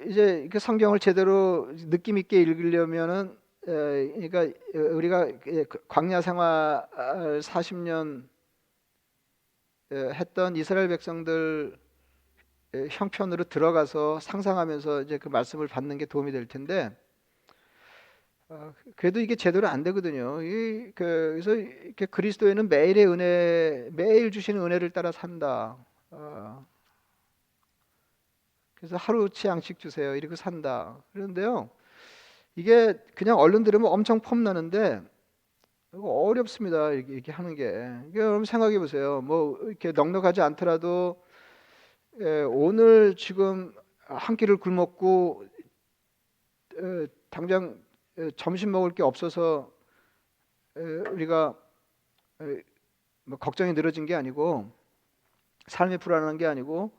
이제 이렇게 성경을 제대로 느낌 있게 읽으려면은 그러니까 우리가 광야 생활 40년 했던 이스라엘 백성들 형편으로 들어가서 상상하면서 이제 그 말씀을 받는 게 도움이 될 텐데 그래도 이게 제대로 안 되거든요. 그래서 이렇게 그리스도에는 매일의 은혜, 매일 주시는 은혜를 따라 산다. 그래서 하루치 양식 주세요. 이렇게 산다. 그런데요, 이게 그냥 얼른 들으면 엄청 폼나는데 이거 어렵습니다. 이렇게 하는 게. 이게 여러분 생각해 보세요. 뭐 이렇게 넉넉하지 않더라도 오늘 지금 한 끼를 굶었고 당장 점심 먹을 게 없어서 우리가 뭐 걱정이 늘어진 게 아니고 삶이 불안한 게 아니고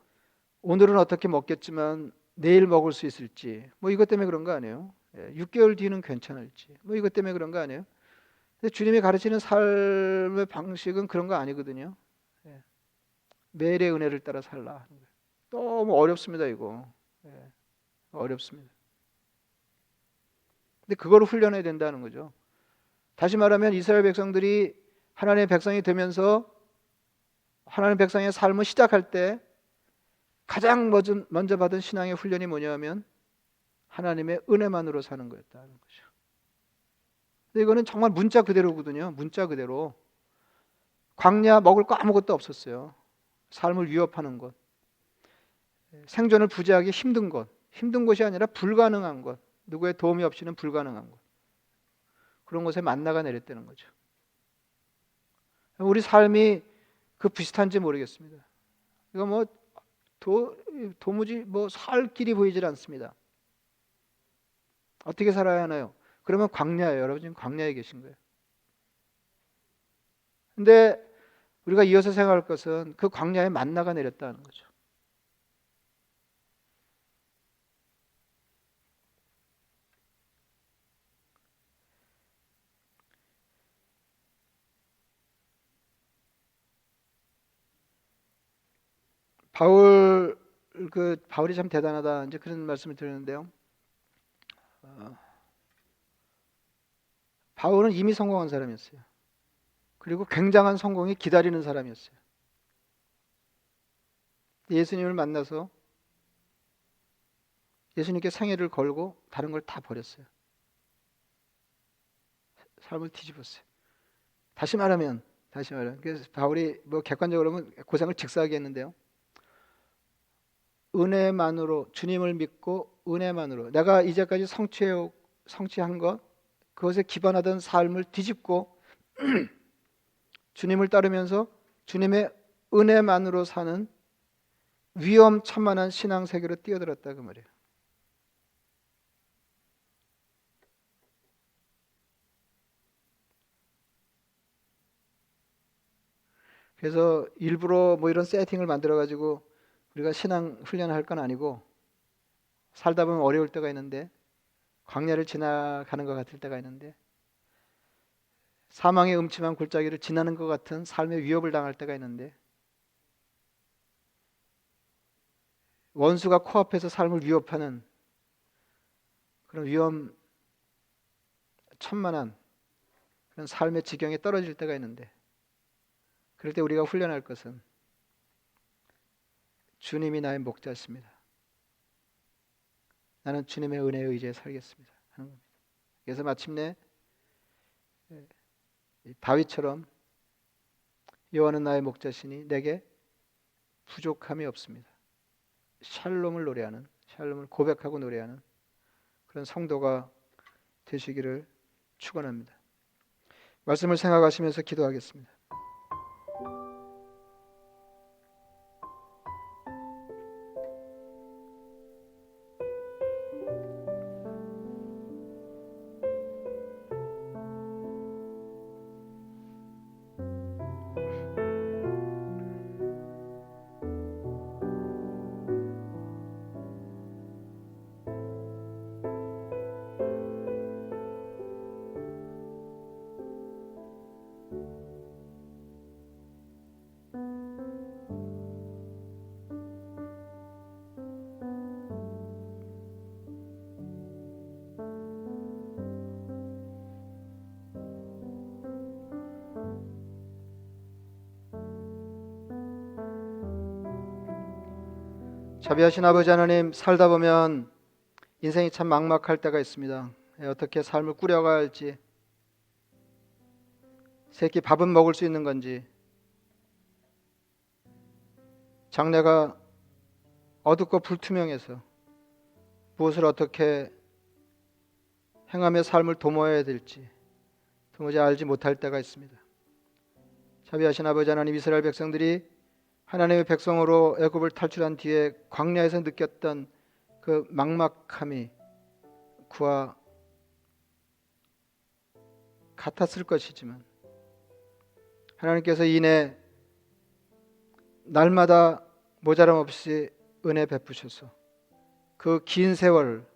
오늘은 어떻게 먹겠지만 내일 먹을 수 있을지 뭐 이것 때문에 그런 거 아니에요? 6개월 뒤는 괜찮을지 뭐 이것 때문에 그런 거 아니에요? 근데 주님이 가르치는 삶의 방식은 그런 거 아니거든요. 매일의 은혜를 따라 살라. 너무 어렵습니다 이거. 어렵습니다. 근데 그거를 훈련해야 된다는 거죠. 다시 말하면 이스라엘 백성들이 하나님의 백성이 되면서 하나님의 백성의 삶을 시작할 때 가장 먼저 받은 신앙의 훈련이 뭐냐면 하나님의 은혜만으로 사는 거였다는 거죠. 근데 이거는 정말 문자 그대로거든요. 문자 그대로. 광야 먹을 거 아무것도 없었어요. 삶을 위협하는 것. 생존을 부재하기 힘든 것. 힘든 것이 아니라 불가능한 것. 누구의 도움이 없이는 불가능한 것. 그런 곳에 만나가 내렸다는 거죠. 우리 삶이 그 비슷한지 모르겠습니다. 이거 뭐 도무지 뭐 살 길이 보이질 않습니다. 어떻게 살아야 하나요? 그러면 광야예요. 여러분 지금 광야에 계신 거예요. 근데 우리가 이어서 생각할 것은 그 광야에 만나가 내렸다는 거죠. 바울이 참 대단하다. 이제 그런 말씀을 드리는데요. 바울은 이미 성공한 사람이었어요. 그리고 굉장한 성공이 기다리는 사람이었어요. 예수님을 만나서 예수님께 생애를 걸고 다른 걸 다 버렸어요. 삶을 뒤집었어요. 다시 말하면 그래서 바울이 뭐 객관적으로 보면 고생을 직사하게 했는데요. 은혜만으로 주님을 믿고 은혜만으로 내가 이제까지 성취한 것 그것에 기반하던 삶을 뒤집고 주님을 따르면서 주님의 은혜만으로 사는 위험천만한 신앙 세계로 뛰어들었다 그 말이에요. 그래서 일부러 뭐 이런 세팅을 만들어 가지고 우리가 신앙 훈련을 할 건 아니고 살다 보면 어려울 때가 있는데 광야를 지나가는 것 같을 때가 있는데 사망의 음침한 골짜기를 지나는 것 같은 삶의 위협을 당할 때가 있는데 원수가 코앞에서 삶을 위협하는 그런 위험천만한 그런 삶의 지경에 떨어질 때가 있는데 그럴 때 우리가 훈련할 것은 주님이 나의 목자십니다. 나는 주님의 은혜에 의지해 살겠습니다 하는 겁니다. 그래서 마침내 다윗처럼 여호와는 나의 목자시니 내게 부족함이 없습니다. 샬롬을 노래하는 샬롬을 고백하고 노래하는 그런 성도가 되시기를 축원합니다. 말씀을 생각하시면서 기도하겠습니다. 자비하신 아버지 하나님, 살다 보면 인생이 참 막막할 때가 있습니다. 어떻게 삶을 꾸려가야 할지, 새끼 밥은 먹을 수 있는 건지, 장래가 어둡고 불투명해서 무엇을 어떻게 행하며 삶을 도모해야 될지 도무지 알지 못할 때가 있습니다. 자비하신 아버지 하나님, 이스라엘 백성들이 하나님의 백성으로 애굽을 탈출한 뒤에 광야에서 느꼈던 그 막막함이 그와 같았을 것이지만 하나님께서 이내 날마다 모자람 없이 은혜 베푸셔서 그 긴 세월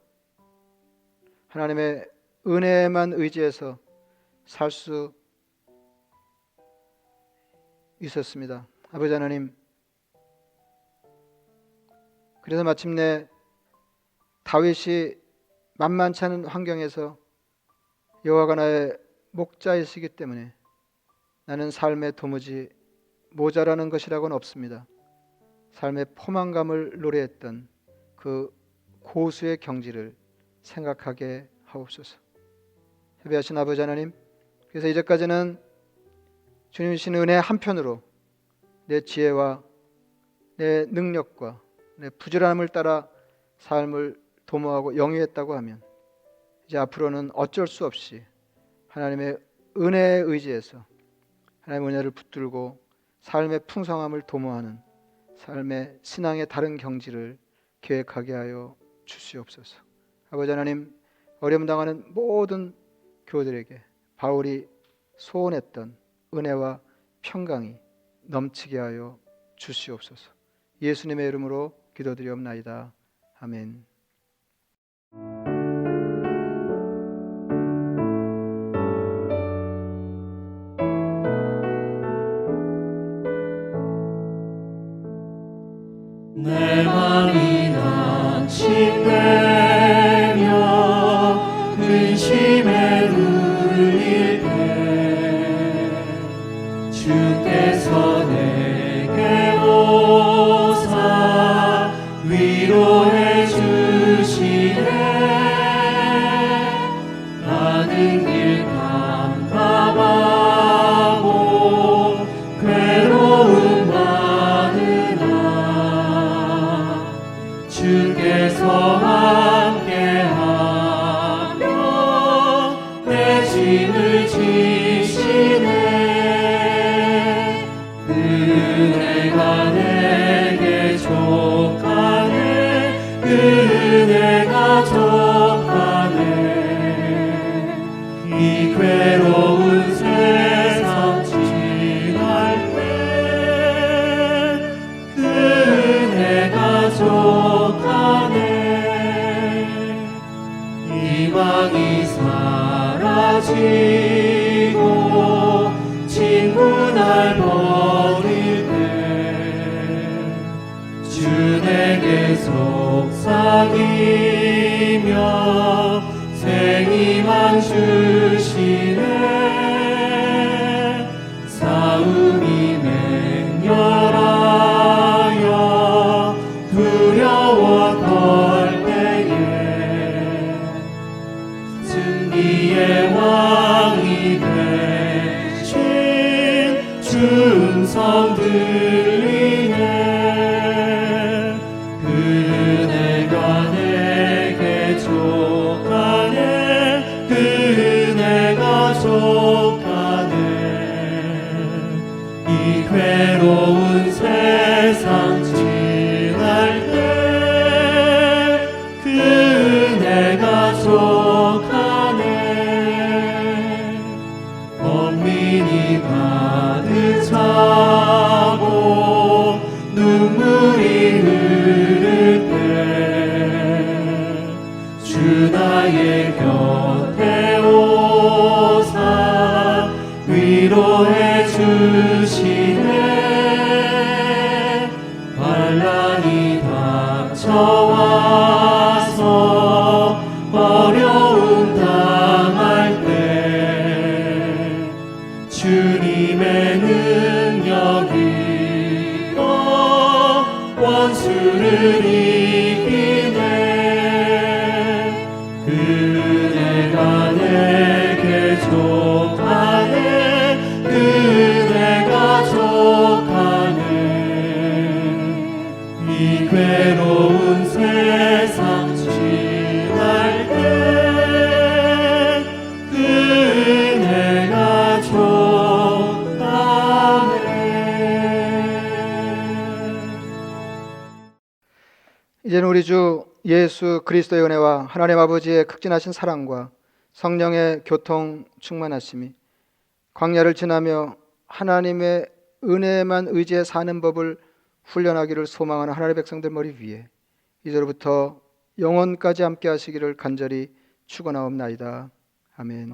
하나님의 은혜만 의지해서 살 수 있었습니다. 아버지 하나님, 그래서 마침내 다윗이 만만치 않은 환경에서 여호와가 나의 목자이시기 때문에 나는 삶에 도무지 모자라는 것이라고는 없습니다. 삶의 포만감을 노래했던 그 고수의 경지를 생각하게 하옵소서. 자비하신 아버지 하나님, 그래서 이제까지는 주님 주신 은혜 한편으로 내 지혜와 내 능력과 내 부지런함을 따라 삶을 도모하고 영위했다고 하면 이제 앞으로는 어쩔 수 없이 하나님의 은혜에 의지해서 하나님의 은혜를 붙들고 삶의 풍성함을 도모하는 삶의 신앙의 다른 경지를 계획하게 하여 주시옵소서. 아버지 하나님, 어려움 당하는 모든 교우들에게 바울이 소원했던 은혜와 평강이 넘치게 하여 주시옵소서. 예수님의 이름으로 기도드리옵나이다. 아멘. 내 맘이 낙심되며 근심에 눌릴 때 주께서 내게 오사 위로해 주시네. 가는 길 깜깜하고 괴로움 많으나 주께서 함께하며 내 짐을 지시네. 은혜가 내게 족하네. 은혜가 족하네. 이 괴로운 세상 지날 때 은혜가 족하네. 희망이 사라지고 친구 날 버릴 때 주 내게 속삭이며 새 희망 주시네. 싸움이 맹렬하여 두려워 떨 때에 승리의 왕이 되신 중성 들리네. 은혜가 내게 족하네. 은혜가 족하네. 이 괴로운 세상 지날 때 은혜가 족하네. 범민이 가득 차고 눈물이 흐를 때 주 나의 곁에 오사 위로해 주시네. 환난이 닥쳐와서 어려움 당할 때 주님의 능력으로 원수를 그대가 내게 족하네 그대가 족하네 이 괴로운 세상 지날 때 그대가 족하네. 이제는 우리 주 예수 그리스도의 은혜와 하나님 아버지의 극진하신 사랑과 성령의 교통 충만하심이 광야를 지나며 하나님의 은혜만 의지해 사는 법을 훈련하기를 소망하는 하나님의 백성들 머리 위에 이제로부터 영원까지 함께 하시기를 간절히 축원하옵나이다. 아멘.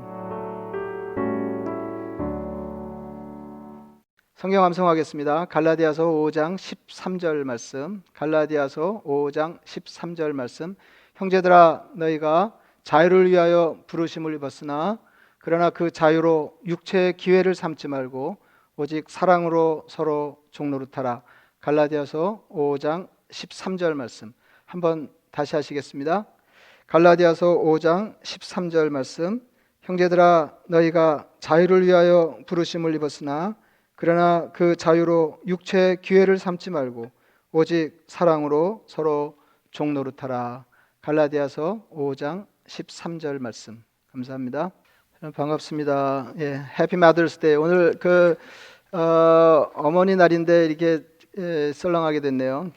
성경 암송하겠습니다. 갈라디아서 5장 13절 말씀. 갈라디아서 5장 13절 말씀. 형제들아 너희가 자유를 위하여 부르심을 입었으나 그러나 그 자유로 육체의 기회를 삼지 말고 오직 사랑으로 서로 종노릇하라. 갈라디아서 5장 13절 말씀. 한번 다시 하시겠습니다. 갈라디아서 5장 13절 말씀. 형제들아 너희가 자유를 위하여 부르심을 입었으나 그러나 그 자유로 육체의 기회를 삼지 말고 오직 사랑으로 서로 종노릇하라. 갈라디아서 5장 13절 말씀. 감사합니다. 반갑습니다. 예, 해피 마더스 데이. 오늘 어머니 날인데 이렇게 썰렁하게 됐네요.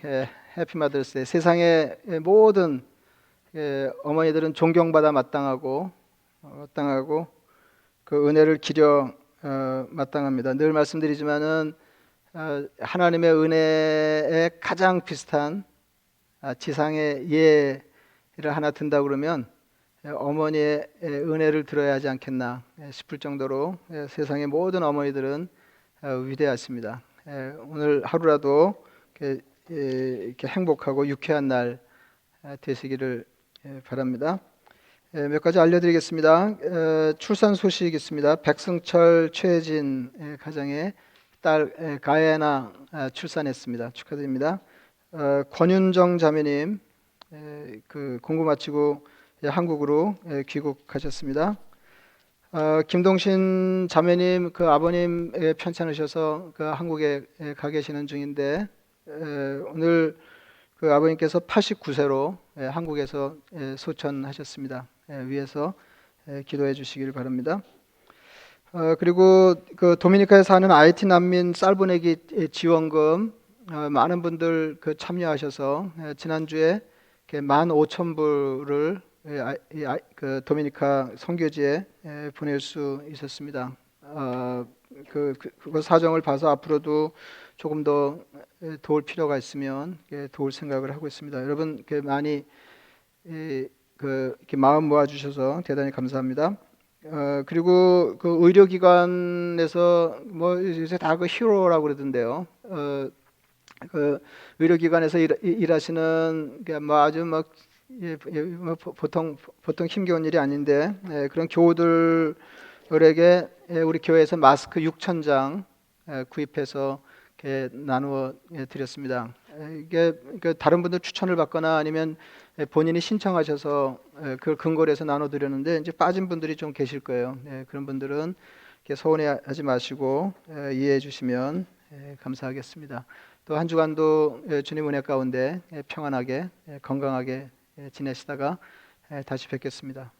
해피 마더스 데이. 세상의 모든 어머니들은 존경받아 마땅하고 그 은혜를 기려 마땅합니다. 늘 말씀드리지만은 하나님의 은혜에 가장 비슷한 지상의 예를 하나 든다 그러면 어머니의 은혜를 들어야 하지 않겠나 싶을 정도로 세상의 모든 어머니들은 위대하십니다. 오늘 하루라도 이렇게 행복하고 유쾌한 날 되시기를 바랍니다. 몇 가지 알려드리겠습니다. 출산 소식 있습니다. 백승철 최진 가정의 딸 가야나 출산했습니다. 축하드립니다. 권윤정 자매님 그 공부 마치고 한국으로 귀국하셨습니다. 김동신 자매님 그 아버님 편찮으셔서 그 한국에 가 계시는 중인데 오늘 그 아버님께서 89세로 한국에서 소천하셨습니다. 위에서 기도해 주시길 바랍니다. 그리고 그 도미니카에 사는 IT 난민 쌀 보내기 지원금 많은 분들 그 참여하셔서 지난주에 15,000불을 그 도미니카 선교지에 보낼 수 있었습니다. 그거 사정을 봐서 앞으로도 조금 더 도울 필요가 있으면 도울 생각을 하고 있습니다. 여러분 많이 이렇게 마음 모아 주셔서 대단히 감사합니다. 그리고 그 의료기관에서 뭐 요새 다 그 히로라고 그러던데요. 그 의료기관에서 일하시는 뭐 아주 막 보통 힘겨운 일이 아닌데 그런 교우들에게 우리 교회에서 마스크 6,000장 구입해서 이렇게 나누어 드렸습니다. 이게 다른 분들 추천을 받거나 아니면 본인이 신청하셔서 그걸 근거로 해서 나눠 드렸는데 이제 빠진 분들이 좀 계실 거예요. 그런 분들은 서운해하지 마시고 이해해 주시면 감사하겠습니다. 또 한 주간도 주님 은혜 가운데 평안하게 건강하게 지내시다가 다시 뵙겠습니다.